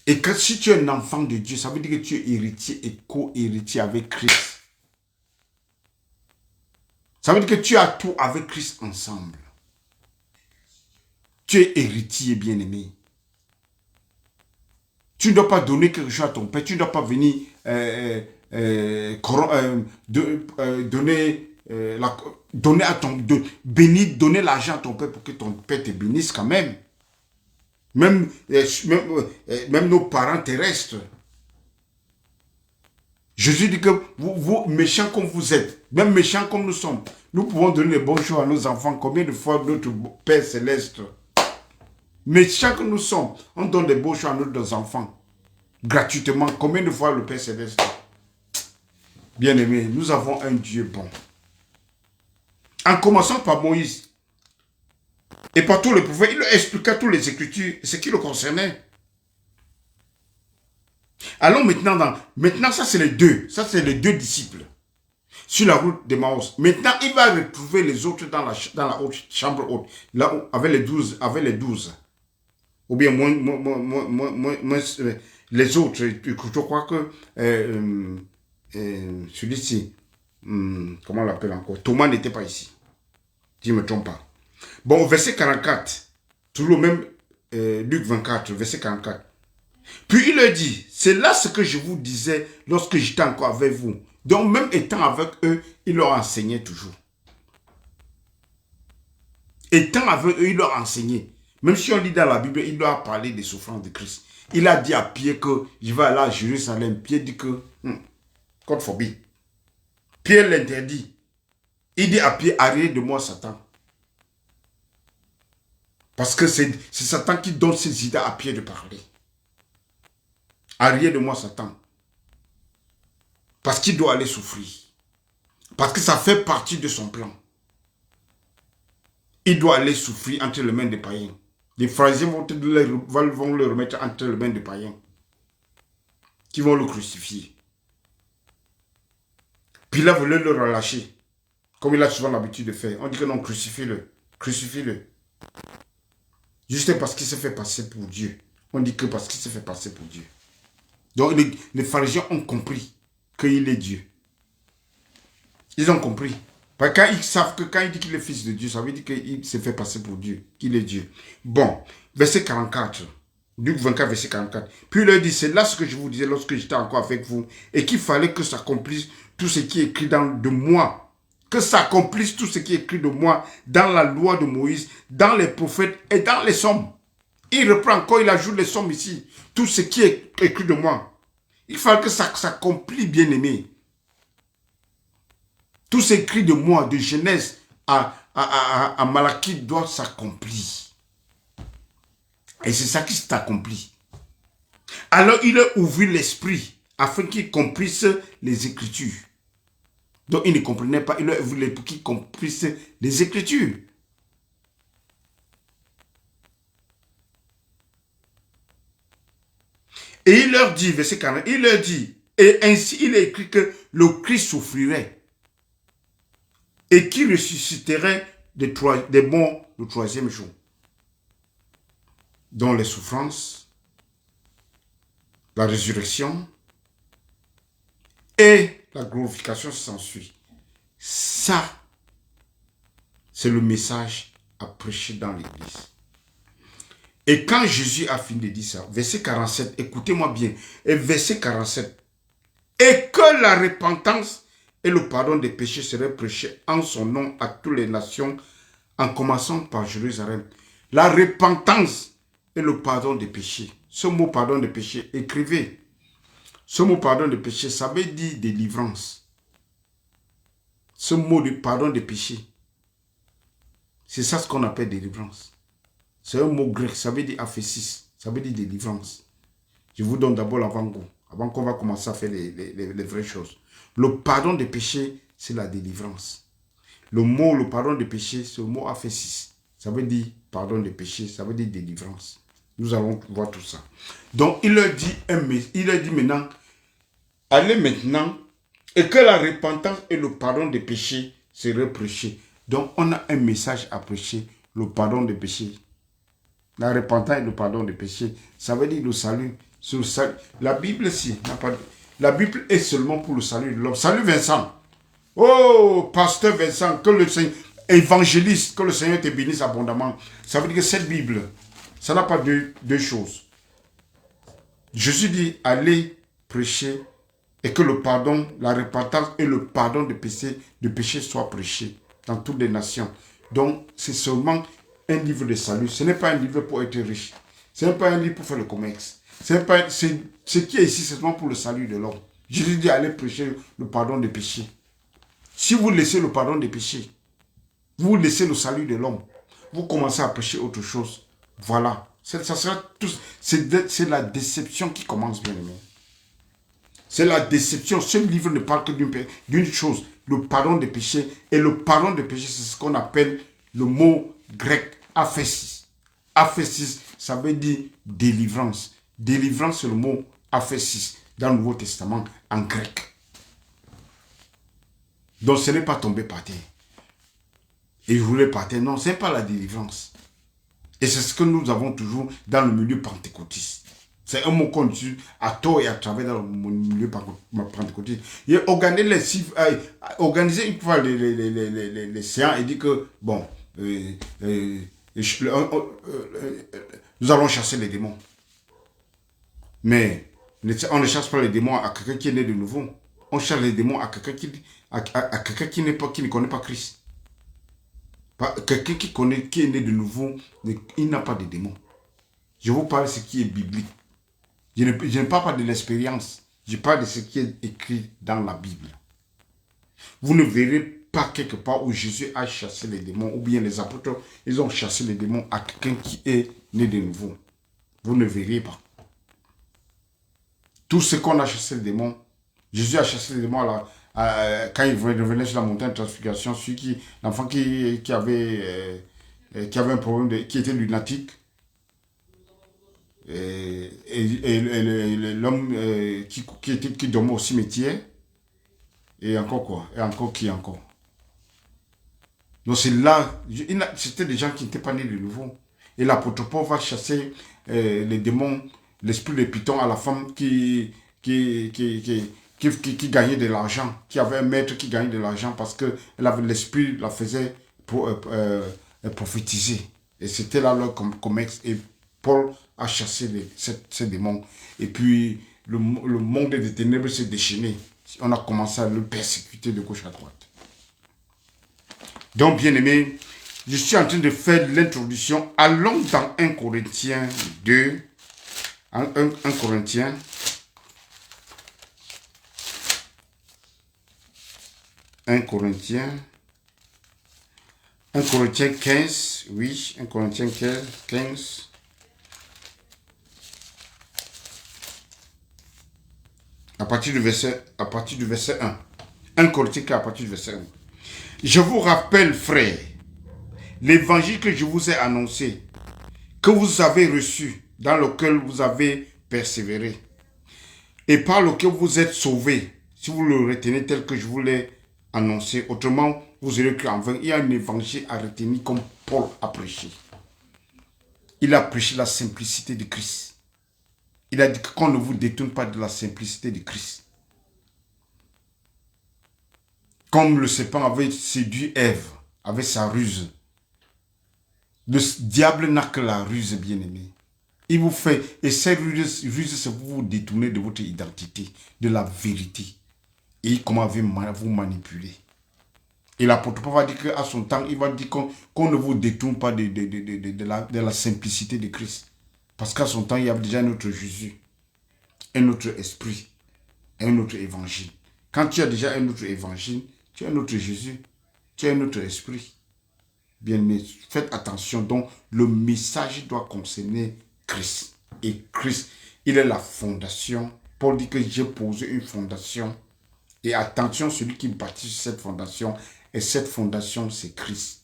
S2: Et que si tu es un enfant de Dieu, ça veut dire que tu es héritier et co-héritier avec Christ. Ça veut dire que tu as tout avec Christ ensemble. Tu es héritier bien-aimé. Tu ne dois pas donner quelque chose à ton père. Tu ne dois pas venir donner l'argent à ton père pour que ton père te bénisse quand même. Même nos parents terrestres. Jésus dit que vous, méchants comme vous êtes, même méchants comme nous sommes, nous pouvons donner les bons choses à nos enfants. Combien de fois notre Père Céleste, méchants que nous sommes, on donne des bons choses à nos enfants, gratuitement. Combien de fois le Père Céleste? Bien-aimés, nous avons un Dieu bon. En commençant par Moïse, et par tous les prophètes, il leur expliqua toutes les Écritures, ce qui le concernait. Allons maintenant, ça c'est les deux disciples, sur la route d'Emmaüs. Maintenant, il va retrouver les autres dans la haute chambre haute, là où, avec les 12. Ou bien les autres, je crois que celui-ci, comment on l'appelle encore, Thomas n'était pas ici. je ne me trompe pas. Bon, au verset 44, toujours même Luc 24, verset 44. Puis il leur dit, c'est là ce que je vous disais lorsque j'étais encore avec vous. Donc même étant avec eux, il leur enseignait toujours. Étant avec eux, il leur enseignait. Même si on lit dans la Bible, il leur a parlé des souffrances de Christ. Il a dit à Pierre que je vais aller à Jérusalem. Pierre dit que, God forbid. Pierre l'interdit. Il dit à Pierre, arrête de moi Satan. Parce que c'est Satan qui donne ses idées à Pierre de parler. Arrête de moi Satan. Parce qu'il doit aller souffrir. Parce que ça fait partie de son plan. Il doit aller souffrir entre les mains des païens. Les pharisiens vont le remettre entre les mains des païens. Qui vont le crucifier. Pilate voulait le relâcher. Comme il a souvent l'habitude de faire. On dit que non, crucifie-le. Crucifie-le. Juste parce qu'il se fait passer pour Dieu. On dit que parce qu'il se fait passer pour Dieu. Donc les pharisiens ont compris qu'il est Dieu. Ils ont compris. Parce que quand ils savent que quand il dit qu'il est fils de Dieu, ça veut dire qu'il se fait passer pour Dieu, qu'il est Dieu. Bon, verset 44. Luc 24, verset 44. Puis il leur dit, c'est là ce que je vous disais lorsque j'étais encore avec vous, et qu'il fallait que s'accomplisse tout ce qui est écrit de moi. Que s'accomplisse tout ce qui est écrit de moi dans la loi de Moïse, dans les prophètes et dans les psaumes. Il reprend encore, il ajoute les psaumes ici. Tout ce qui est écrit de moi. Il fallait que ça s'accomplisse, bien aimé. Tout ce écrit de moi, de Genèse à Malachie, doit s'accomplir. Et c'est ça qui s'est accompli. Alors il a ouvert l'esprit afin qu'il comprisse les Écritures. Donc il ne comprenait pas, il a ouvert l'esprit pour qu'il comprisse les Écritures. Et il leur dit, verset 40, il leur dit, et ainsi il a écrit que le Christ souffrirait et qui ressusciterait des morts le troisième jour. Dont les souffrances, la résurrection et la glorification s'ensuit. Ça, c'est le message à prêcher dans l'église. Et quand Jésus a fini de dire ça, verset 47, écoutez-moi bien, et verset 47, et que la repentance et le pardon des péchés seraient prêchés en son nom à toutes les nations, en commençant par Jérusalem. La repentance et le pardon des péchés. Ce mot pardon des péchés, écrivez. Ce mot pardon des péchés, ça veut dire délivrance. Ce mot de pardon des péchés, c'est ça ce qu'on appelle délivrance. C'est un mot grec, ça veut dire aphésis, ça veut dire délivrance. Je vous donne d'abord l'avant-goût, avant qu'on va commencer à faire les vraies choses. Le pardon des péchés, c'est la délivrance. Le pardon des péchés, c'est le mot aphésis. Ça veut dire pardon des péchés, ça veut dire délivrance. Nous allons voir tout ça. Donc, il leur dit maintenant, allez maintenant, et que la repentance et le pardon des péchés seraient prêchés. Donc, on a un message à prêcher, le pardon des péchés. La repentance et le pardon des péchés, ça veut dire le salut. La Bible, la Bible est seulement pour le salut de l'homme. Salut Vincent. Oh, pasteur Vincent, que le Seigneur, évangéliste, que le Seigneur te bénisse abondamment. Ça veut dire que cette Bible, ça n'a pas deux choses. Jésus dit, allez prêcher et que le pardon, la repentance et le pardon de péché soient prêchés dans toutes les nations. Donc, c'est seulement un livre de salut. Ce n'est pas un livre pour être riche. Ce n'est pas un livre pour faire le commerce. Ce qui est ici, c'est seulement pour le salut de l'homme. Jésus dit, allez prêcher le pardon des péchés. Si vous laissez le pardon des péchés, vous laissez le salut de l'homme, vous commencez à prêcher autre chose. Voilà. C'est la déception qui commence, bien aimé. C'est la déception. Ce livre ne parle que d'une chose, le pardon des péchés. Et le pardon des péchés, c'est ce qu'on appelle le mot grec aphésis. Aphésis, ça veut dire délivrance. Délivrance, c'est le mot aphésis dans le Nouveau Testament en grec. Donc ce n'est pas tomber par terre. Et rouler par terre. Non, ce n'est pas la délivrance. Et c'est ce que nous avons toujours dans le milieu pentecôtiste. C'est un mot qu'on utilise à tort et à travers dans le milieu pentecôtiste. Organiser une fois les séances et dire que, bon, nous allons chasser les démons. Mais on ne chasse pas les démons à quelqu'un qui est né de nouveau. On chasse les démons à quelqu'un qui ne connaît pas Christ. Quelqu'un qui est né de nouveau, il n'a pas de démons. Je vous parle de ce qui est biblique. Je ne parle pas de l'expérience. Je parle de ce qui est écrit dans la Bible. Vous ne verrez pas quelque part où Jésus a chassé les démons, ou bien les apôtres, ils ont chassé les démons à quelqu'un qui est né de nouveau. Vous ne verrez pas. Tout ce qu'on a chassé les démons, Jésus a chassé les démons quand il revenait sur la montagne de transfiguration, l'enfant qui avait un problème, qui était lunatique, et l'homme qui dormait au cimetière, et encore quoi, et encore. Donc c'est là, c'était des gens qui n'étaient pas nés de nouveau. Et l'apôtre Paul va chasser les démons, l'esprit de Python à la femme qui gagnait de l'argent, qui avait un maître qui gagnait de l'argent parce que l'esprit la faisait prophétiser. Et c'était là leur commerce. Et Paul a chassé ces démons. Et puis, le monde des ténèbres s'est déchaîné. On a commencé à le persécuter de gauche à droite. Donc, bien aimé, je suis en train de faire l'introduction. Allons dans 1 Corinthiens 2. 1 Corinthiens. 1 Corinthiens 15, oui, 1 Corinthiens 15. À partir du verset 1. 1 Corinthiens 15 à partir du verset 1. Je vous rappelle, frères, l'évangile que je vous ai annoncé, que vous avez reçu, dans lequel vous avez persévéré, et par lequel vous êtes sauvés, si vous le retenez tel que je vous l'ai annoncé. Autrement, vous aurez cru en vain. Il y a un évangile à retenir comme Paul a prêché. Il a prêché la simplicité de Christ. Il a dit qu'on ne vous détourne pas de la simplicité de Christ. Comme le serpent avait séduit Ève avec sa ruse. Le diable n'a que la ruse, bien-aimé. Il vous fait, et cette ruse, c'est pour vous détourner de votre identité, de la vérité. Et comment vous manipuler. Et l'apôtre Paul va dire qu'à son temps, il va dire qu'on ne vous détourne pas de la simplicité de Christ. Parce qu'à son temps, il y a déjà un autre Jésus, un autre esprit, un autre évangile. Quand tu as déjà un autre évangile, tu as un autre Jésus, tu as un autre esprit. Bien, mais faites attention. Donc, le message doit concerner Christ. Et Christ, il est la fondation. Paul dit que j'ai posé une fondation. Et attention, celui qui bâtit cette fondation, et cette fondation, c'est Christ.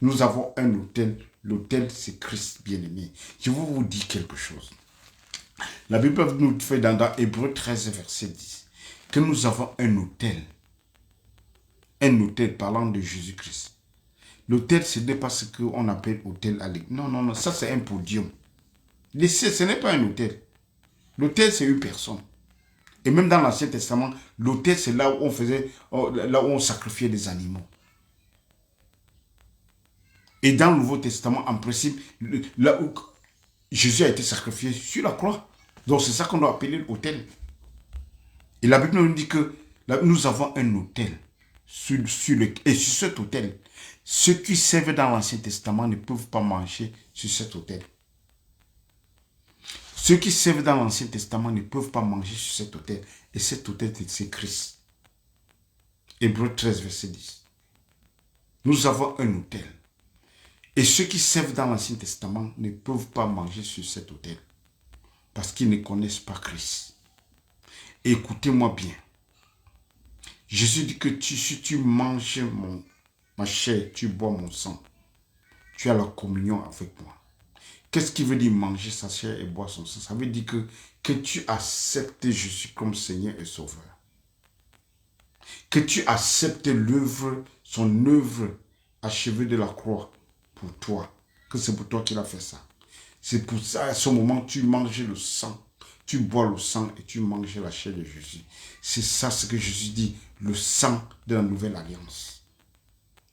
S2: Nous avons un autel. L'autel, c'est Christ, bien-aimé. Je vais vous dire quelque chose. La Bible nous fait dans Hébreux 13, verset 10, que nous avons un autel. Un autel parlant de Jésus-Christ. L'autel, ce n'est pas ce qu'on appelle autel à l'église. Non, ça c'est un podium. Ce n'est pas un autel. L'autel, c'est une personne. Et même dans l'Ancien Testament, l'autel, c'est là où on sacrifiait des animaux. Et dans le Nouveau Testament, en principe, là où Jésus a été sacrifié sur la croix. Donc c'est ça qu'on doit appeler l'autel. Et la Bible nous dit que nous avons un autel. Et sur cet autel, ceux qui servent dans l'Ancien Testament ne peuvent pas manger sur cet autel. Ceux qui servent dans l'Ancien Testament ne peuvent pas manger sur cet autel. Et cet autel, c'est Christ. Hébreux 13, verset 10. Nous avons un autel. Et ceux qui servent dans l'Ancien Testament ne peuvent pas manger sur cet autel. Parce qu'ils ne connaissent pas Christ. Écoutez-moi bien. Jésus dit que si tu manges ma chair, tu bois mon sang, tu as la communion avec moi. Qu'est-ce qui veut dire manger sa chair et boire son sang? Ça veut dire que tu acceptes Jésus comme Seigneur et Sauveur. Que tu acceptes son œuvre achevée de la croix pour toi. Que c'est pour toi qu'il a fait ça. C'est pour ça, à ce moment, tu manges le sang tu bois le sang et tu manges la chair de Jésus. C'est ça ce que Jésus dit, le sang de la nouvelle alliance.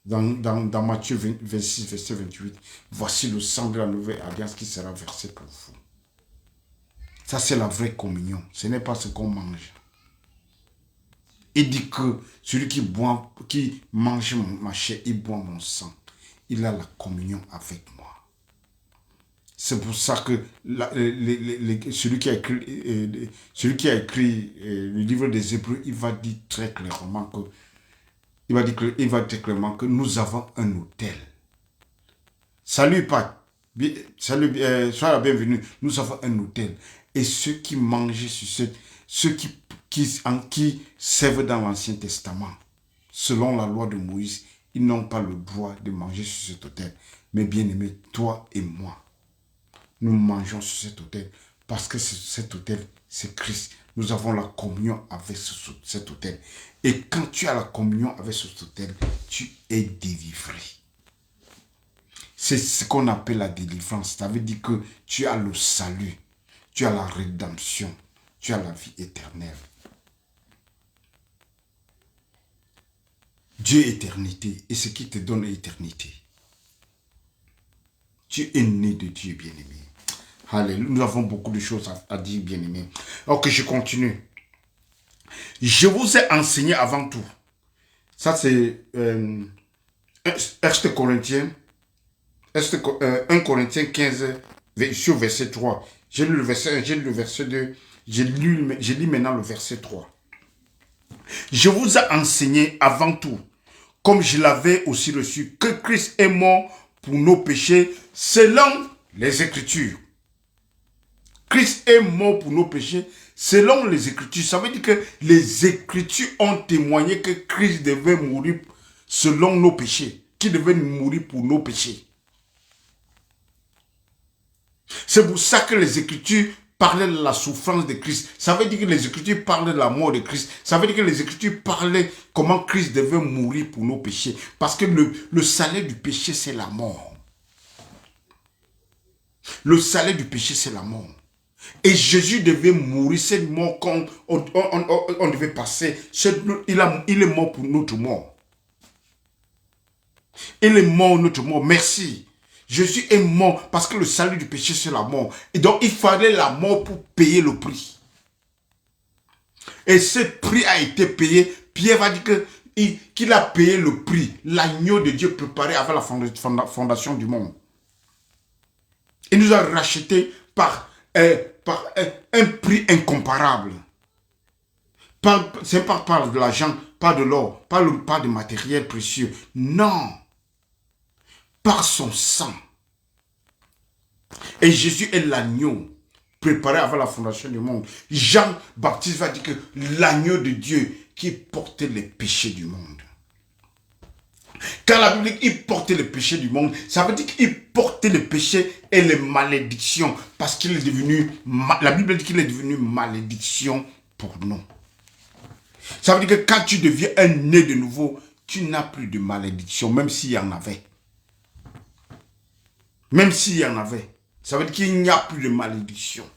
S2: Dans Matthieu 26, verset 28, voici le sang de la nouvelle alliance qui sera versé pour vous. Ça, c'est la vraie communion. Ce n'est pas ce qu'on mange. Il dit que celui qui mange ma chair et boit mon sang, il a la communion avec moi. C'est pour ça que celui qui a écrit le livre des Hébreux, il va dire très clairement que nous avons un autel. Salut Pat, sois la bienvenue. Nous avons un autel. Et ceux qui mangent sur ceux qui servent dans l'Ancien Testament, selon la loi de Moïse, ils n'ont pas le droit de manger sur cet autel. Mais bien aimé, toi et moi, nous mangeons sur cet autel parce que cet autel, c'est Christ. Nous avons la communion avec cet autel. Et quand tu as la communion avec cet autel, tu es délivré. C'est ce qu'on appelle la délivrance. Ça veut dire que tu as le salut, tu as la rédemption, tu as la vie éternelle. Dieu est éternité et ce qui te donne l'éternité. Tu es né de Dieu, bien-aimé. Alléluia. Nous avons beaucoup de choses à dire, bien-aimé. Ok, je continue. Je vous ai enseigné avant tout. Ça, c'est 1 Corinthiens 15, sur verset 3. J'ai lu le verset 1, j'ai lu le verset 2. J'ai lu maintenant le verset 3. Je vous ai enseigné avant tout, comme je l'avais aussi reçu, que Christ est mort pour nos péchés selon les Écritures. Christ est mort pour nos péchés selon les Écritures. Ça veut dire que les Écritures ont témoigné que Christ devait mourir selon nos péchés, qu'il devait mourir pour nos péchés. C'est pour ça que les Écritures parlaient de la souffrance de Christ. Ça veut dire que les Écritures parlaient de la mort de Christ. Ça veut dire que les Écritures parlaient comment Christ devait mourir pour nos péchés. Parce que le salaire du péché, c'est la mort. Le salaire du péché, c'est la mort. Et Jésus devait mourir, cette mort qu'on devait passer. Il est mort pour notre mort. Il est mort notre mort. Merci. Jésus est mort parce que le salut du péché, c'est la mort. Et donc, il fallait la mort pour payer le prix. Et ce prix a été payé. Pierre va dire qu'il a payé le prix. L'agneau de Dieu préparé avant la fondation du monde. Il nous a rachetés par un prix incomparable. C'est pas par de l'argent, pas de l'or, pas de matériel précieux. Non. Par son sang. Et Jésus est l'agneau préparé avant la fondation du monde. Jean-Baptiste va dire que l'agneau de Dieu qui portait les péchés du monde. Quand la Bible dit qu'il portait les péchés du monde, ça veut dire qu'il portait les péchés et les malédictions. Parce qu'il est devenu, la Bible dit qu'il est devenu malédiction pour nous. Ça veut dire que quand tu deviens un né de nouveau, tu n'as plus de malédiction, même s'il y en avait. Même s'il y en avait. Ça veut dire qu'il n'y a plus de malédiction.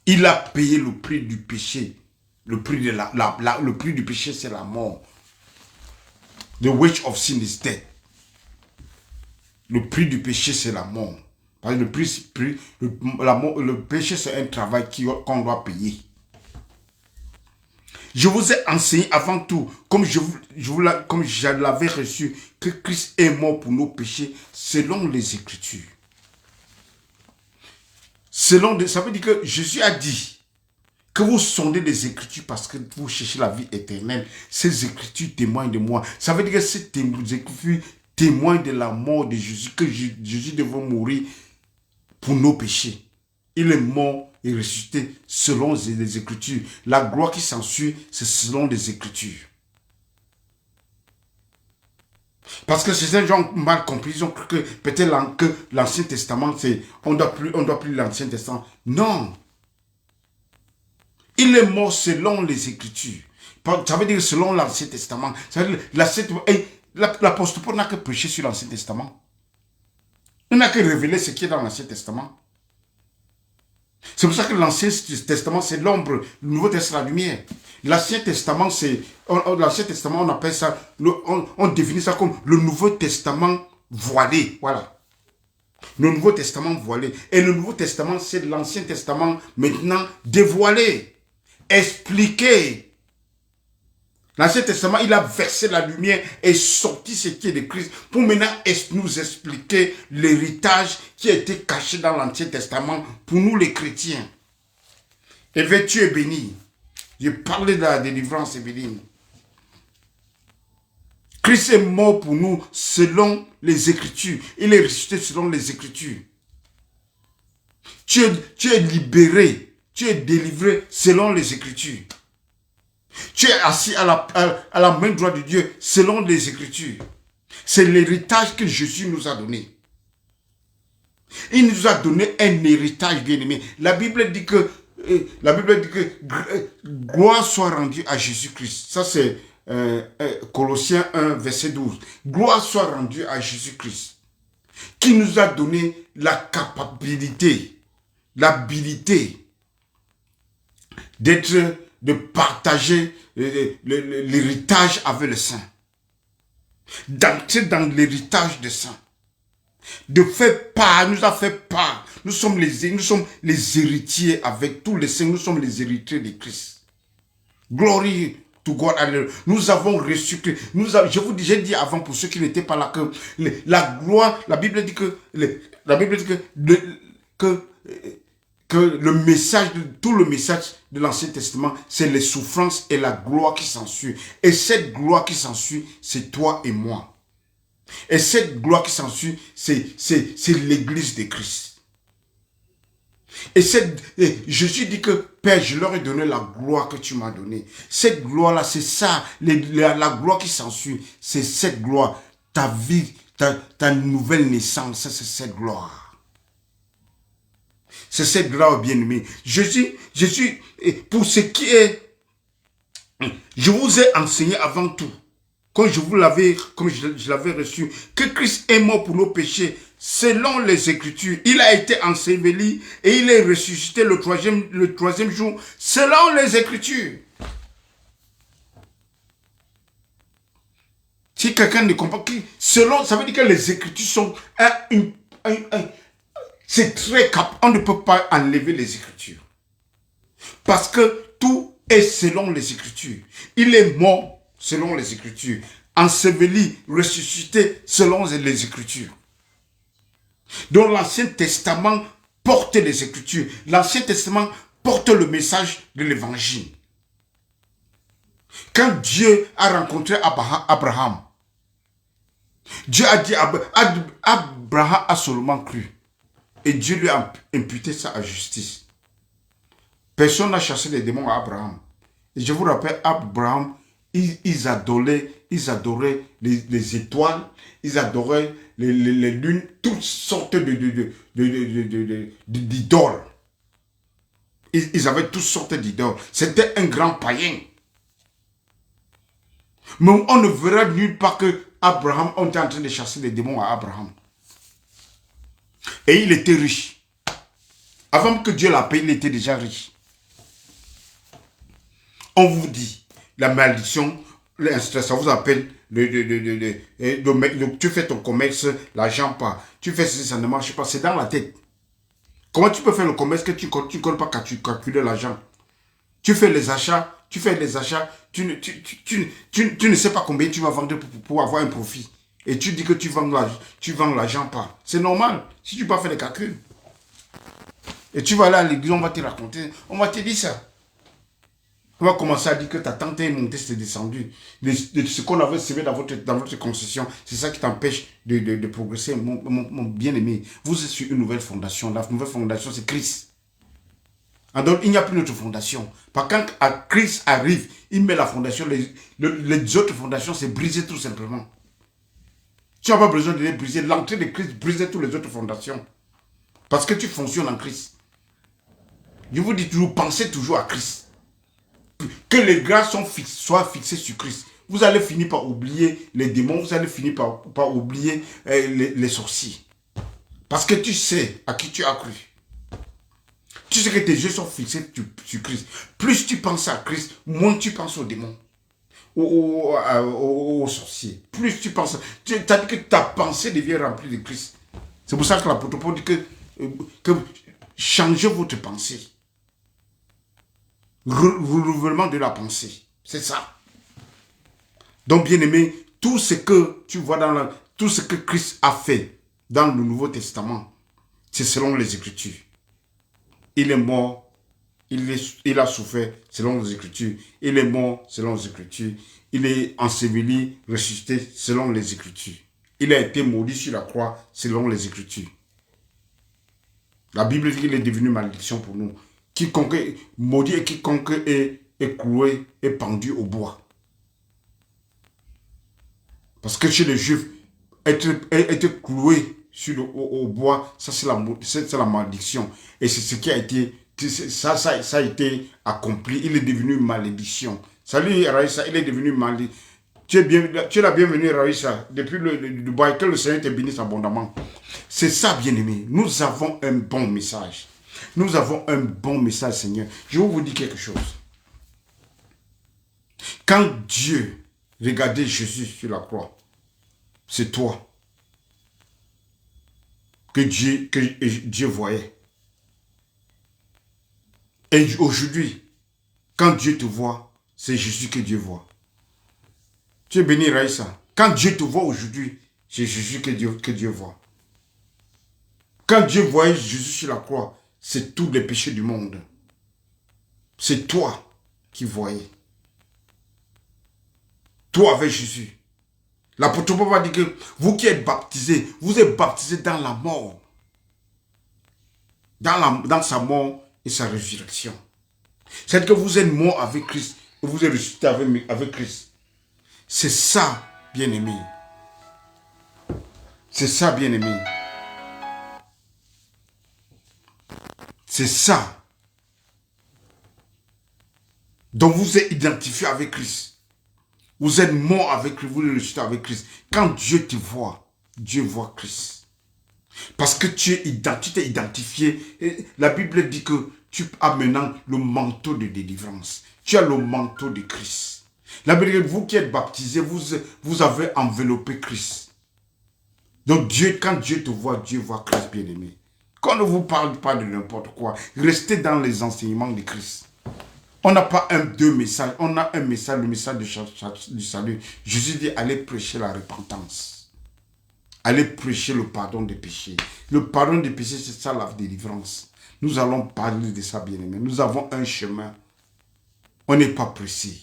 S2: Il a payé le prix du péché. Le prix, le prix du péché, c'est la mort. The wage of sin is death. Le prix du péché, c'est la mort. Parce que le péché, c'est un travail qu'on doit payer. Je vous ai enseigné avant tout, comme je l'avais reçu, que Christ est mort pour nos péchés selon les Écritures. Ça veut dire que Jésus a dit que vous sondez les Écritures parce que vous cherchez la vie éternelle. Ces Écritures témoignent de moi. Ça veut dire que ces Écritures témoignent de la mort de Jésus, que Jésus devait mourir pour nos péchés. Il est mort et ressuscité selon les Écritures. La gloire qui s'ensuit, c'est selon les Écritures. Parce que ces gens ont mal compris, ils ont cru que peut-être que l'Ancien Testament, on doit plus l'Ancien Testament. Non. Il est mort selon les Écritures. Ça veut dire selon l'Ancien Testament. Ça veut dire l'apôtre Paul n'a que prêché sur l'Ancien Testament. Il n'a que révélé ce qui est dans l'Ancien Testament. C'est pour ça que l'Ancien Testament, c'est l'ombre, le Nouveau Testament, la lumière. L'Ancien Testament, l'Ancien Testament, on appelle ça, on définit ça comme le Nouveau Testament voilé. Voilà. Le Nouveau Testament voilé. Et le Nouveau Testament, c'est l'Ancien Testament maintenant dévoilé, expliqué. L'Ancien Testament, il a versé la lumière et sorti ce qui est de Christ pour maintenant nous expliquer l'héritage qui a été caché dans l'Ancien Testament pour nous les chrétiens. Et tu es béni. Je parlais de la délivrance, Evelyne. Christ est mort pour nous selon les Écritures. Il est ressuscité selon les Écritures. Tu es libéré, tu es délivré selon les Écritures. Tu es assis à la main droite de Dieu selon les Écritures. C'est l'héritage que Jésus nous a donné. Il nous a donné un héritage bien-aimé. La Bible dit que gloire soit rendue à Jésus-Christ. Ça c'est Colossiens 1, verset 12. Gloire soit rendue à Jésus-Christ, qui nous a donné la capacité, l'habilité de partager l'héritage avec les saints, d'entrer dans l'héritage des saints, de faire part, nous a fait part. Nous sommes les héritiers avec tous les saints, nous sommes les héritiers de Christ. Glory to God, alléluia. Nous avons reçu Christ. Je vous dis, j'ai dit avant pour ceux qui n'étaient pas là que la gloire, la Bible dit que le message, tout le message de l'Ancien Testament, c'est les souffrances et la gloire qui s'ensuit. Et cette gloire qui s'ensuit, c'est toi et moi. Et cette gloire qui s'ensuit, c'est l'église de Christ. Et Jésus dit que, Père, je leur ai donné la gloire que tu m'as donnée. Cette gloire-là, c'est ça, la gloire qui s'ensuit, c'est cette gloire. Ta vie, ta nouvelle naissance, c'est cette gloire. C'est cette gloire bien-aimée. Jésus, pour ce qui est, je vous ai enseigné avant tout, comme je l'avais reçu, que Christ est mort pour nos péchés, selon les Écritures. Il a été enseveli et il est ressuscité le troisième jour, selon les Écritures. Si quelqu'un ne comprend, ça veut dire que les Écritures sont c'est très cap. On ne peut pas enlever les Écritures. Parce que tout est selon les Écritures. Il est mort selon les Écritures. Enseveli, ressuscité selon les Écritures. Donc l'Ancien Testament porte les Écritures. L'Ancien Testament porte le message de l'Évangile. Quand Dieu a rencontré Abraham, Dieu a dit, Abraham a seulement cru. Et Dieu lui a imputé ça à justice. Personne n'a chassé les démons à Abraham. Et je vous rappelle, Abraham, ils adoraient les étoiles, ils adoraient les lunes, toutes sortes d'idoles. Ils avaient toutes sortes d'idoles. C'était un grand païen. Mais on ne verra nulle part que Abraham, on était en train de chasser les démons à Abraham. Et il était riche. Avant que Dieu l'appelle, il était déjà riche. On vous dit, la malédiction, ça vous appelle, tu fais ton commerce, l'argent pas. Tu fais ceci, ça ne marche pas, c'est dans la tête. Comment tu peux faire le commerce que tu ne connais pas calculer l'argent? Tu fais les achats, tu ne sais pas combien tu vas vendre pour avoir un profit. Et tu dis que tu vends l'argent pas. C'est normal, si tu ne peux pas faire les calculs. Et tu vas aller à l'église, on va te raconter, on va te dire ça. On va commencer à dire que ta tante est montée, c'est descendu. De ce qu'on avait semé dans votre concession, c'est ça qui t'empêche de progresser, mon bien-aimé. Vous êtes sur une nouvelle fondation. La nouvelle fondation, c'est Christ. Donc, il n'y a plus d'autre fondation. Par contre, quand Christ arrive, il met la fondation. Les autres fondations, c'est briser tout simplement. Tu n'as pas besoin de les briser. L'entrée de Christ brise toutes les autres fondations. Parce que tu fonctionnes en Christ. Je vous dis toujours, pensez toujours à Christ. Que les grâces soient fixées sur Christ. Vous allez finir par oublier les démons, vous allez finir par oublier les sorciers. Parce que tu sais à qui tu as cru. Tu sais que tes yeux sont fixés sur Christ. Plus tu penses à Christ, moins tu penses aux démons, aux sorciers. Plus tu penses, tu as dit que ta pensée devient remplie de Christ. C'est pour ça que l'apôtre Paul dit que changez votre pensée. Renouvellement de la pensée. C'est ça. Donc, bien aimé, tout ce que tu vois tout ce que Christ a fait dans le Nouveau Testament, c'est selon les Écritures. Il est mort, il a souffert selon les Écritures. Il est mort selon les Écritures. Il est enseveli, ressuscité selon les Écritures. Il a été maudit sur la croix selon les Écritures. La Bible dit qu'il est devenu malédiction pour nous. Quiconque est maudit et quiconque est cloué, est pendu au bois. Parce que chez les Juifs, être cloué au bois, ça c'est la malédiction. Et c'est ce qui a été, ça a été accompli. Il est devenu malédiction. Salut Raïssa, il est devenu malédiction. Tu es la bienvenue Raïssa, depuis le Dubaï, que le Seigneur te bénisse abondamment. C'est ça, bien-aimé. Nous avons un bon message. Nous avons un bon message, Seigneur. Je vais vous dire quelque chose. Quand Dieu regardait Jésus sur la croix, c'est toi que Dieu voyait. Et aujourd'hui, quand Dieu te voit, c'est Jésus que Dieu voit. Tu es béni, Raïssa. Quand Dieu te voit aujourd'hui, c'est Jésus que Dieu voit. Quand Dieu voyait Jésus sur la croix, c'est tous les péchés du monde. C'est toi qui voyais. Toi avec Jésus. L'apôtre Paul va dire que vous qui êtes baptisés, vous êtes baptisés dans la mort. Dans sa mort et sa résurrection. C'est que vous êtes mort avec Christ et vous êtes ressuscité avec Christ. C'est ça, bien-aimé. C'est ça, bien-aimé. C'est ça. Donc vous êtes identifié avec Christ. Vous êtes mort avec Christ, vous êtes ressuscité avec Christ. Quand Dieu te voit, Dieu voit Christ. Parce que tu es identifié. Et la Bible dit que tu as maintenant le manteau de délivrance. Tu as le manteau de Christ. La Bible dit que vous qui êtes baptisés, vous avez enveloppé Christ. Donc Dieu, quand Dieu te voit, Dieu voit Christ, bien-aimé. Qu'on ne vous parle pas de n'importe quoi. Restez dans les enseignements de Christ. On n'a pas deux messages. On a un message, le message du salut. Jésus dit, allez prêcher la repentance. Allez prêcher le pardon des péchés. Le pardon des péchés, c'est ça la délivrance. Nous allons parler de ça, bien-aimé. Nous avons un chemin. On n'est pas pressé.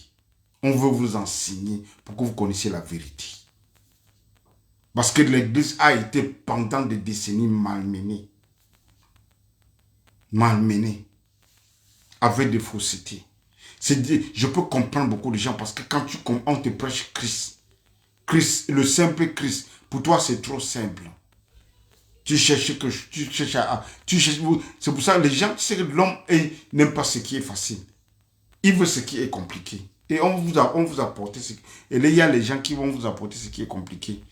S2: On veut vous enseigner pour que vous connaissiez la vérité. Parce que l'Église a été pendant des décennies malmenée. Malmenée. Avec des faussetés. Je peux comprendre beaucoup de gens parce que quand on te prêche Christ, le simple Christ, pour toi c'est trop simple. C'est pour ça que les gens, tu sais que l'homme n'aime pas ce qui est facile. Il veut ce qui est compliqué. Et on vous apporte ce qui... Et là, il y a les gens qui vont vous apporter ce qui est compliqué.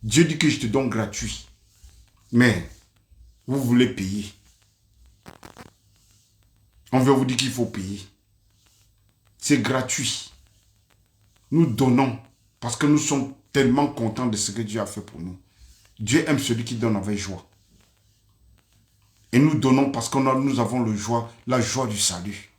S2: Dieu dit que je te donne gratuit. Mais, vous voulez payer. On veut vous dire qu'il faut payer. C'est gratuit. Nous donnons parce que nous sommes tellement contents de ce que Dieu a fait pour nous. Dieu aime celui qui donne avec joie. Et nous donnons parce que nous avons la joie du salut.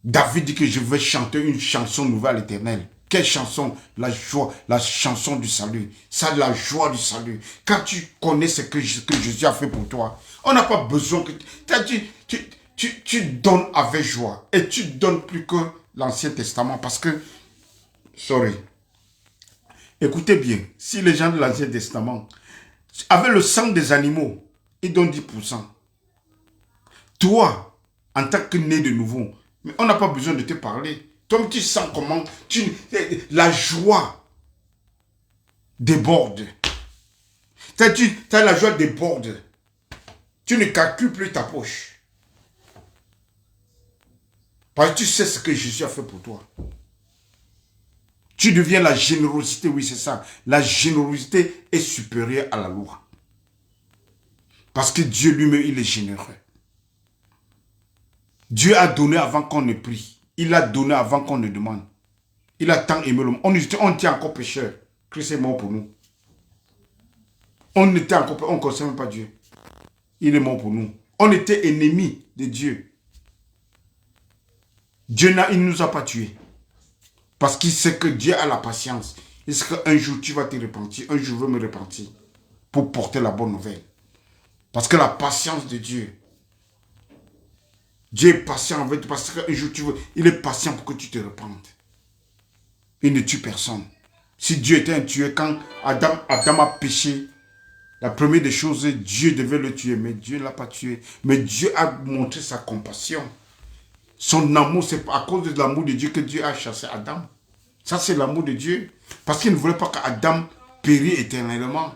S2: David dit que je vais chanter une chanson nouvelle à l'Éternel. Quelle chanson? La joie, la chanson du salut. Ça, la joie du salut. Quand tu connais ce que Jésus a fait pour toi, on n'a pas besoin que... Tu donnes avec joie. Et tu donnes plus que l'Ancien Testament parce que... Sorry. Écoutez bien. Si les gens de l'Ancien Testament, avec le sang des animaux, ils donnent 10%. Toi, en tant que né de nouveau, mais on n'a pas besoin de te parler. Toi, tu sens comment la joie déborde. La joie déborde. Tu ne calcules plus ta poche. Parce que tu sais ce que Jésus a fait pour toi. Tu deviens la générosité, oui c'est ça. La générosité est supérieure à la loi. Parce que Dieu lui-même, il est généreux. Dieu a donné avant qu'on ne prie. Il a donné avant qu'on ne demande. Il a tant aimé l'homme. On était encore pécheurs. Christ est mort pour nous. On était encore pécheurs. On ne connaissait même pas Dieu. Il est mort pour nous. On était ennemis de Dieu. Dieu il ne nous a pas tués. Parce qu'il sait que Dieu a la patience. Il sait qu'un jour tu vas te repentir. Un jour je veux me repentir. Pour porter la bonne nouvelle. Parce que la patience de Dieu. Dieu est patient avec toi. Parce qu'un jour tu veux. Il est patient pour que tu te repentes. Il ne tue personne. Si Dieu était un tueur, quand Adam a péché, la première des choses, Dieu devait le tuer. Mais Dieu ne l'a pas tué. Mais Dieu a montré sa compassion. Son amour, c'est à cause de l'amour de Dieu que Dieu a chassé Adam. Ça, c'est l'amour de Dieu. Parce qu'il ne voulait pas qu'Adam périsse éternellement.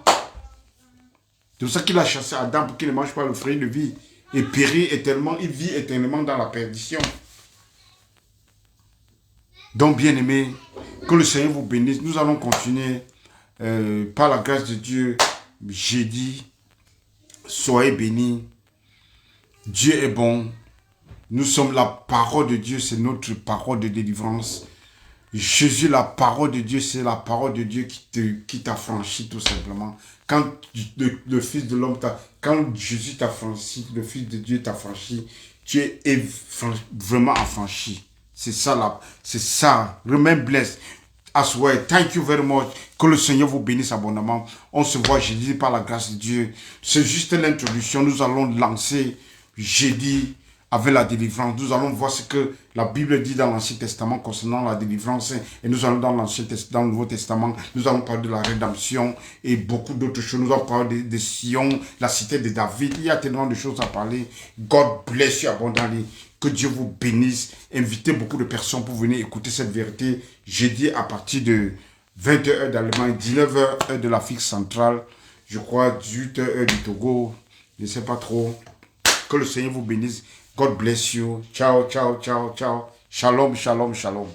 S2: C'est pour ça qu'il a chassé Adam pour qu'il ne mange pas le fruit de vie. Et périt éternellement, il vit éternellement dans la perdition. Donc, bien-aimés, que le Seigneur vous bénisse. Nous allons continuer par la grâce de Dieu. Jeudi, soyez bénis. Dieu est bon. Nous sommes la parole de Dieu, c'est notre parole de délivrance. Jésus, la parole de Dieu, c'est la parole de Dieu qui t'a franchi tout simplement. Quand le Fils de l'homme quand Jésus t'a franchi, le Fils de Dieu t'a franchi, tu es vraiment affranchi. C'est ça là, c'est ça. Remain blessed. As well. Thank you very much. Que le Seigneur vous bénisse abondamment. On se voit jeudi par la grâce de Dieu. C'est juste l'introduction. Nous allons lancer jeudi avec la délivrance. Nous allons voir ce que la Bible dit dans l'Ancien Testament concernant la délivrance. Et nous allons dans le Nouveau Testament. Nous allons parler de la rédemption et beaucoup d'autres choses. Nous allons parler de Sion, la cité de David. Il y a tellement de choses à parler. God bless you abondamment. Que Dieu vous bénisse. Invitez beaucoup de personnes pour venir écouter cette vérité. Jeudi à partir de 20h d'Allemagne, 19h de l'Afrique centrale. Je crois 18h du Togo. Je ne sais pas trop. Que le Seigneur vous bénisse. God bless you. Ciao, ciao, ciao, ciao. Shalom, shalom, shalom.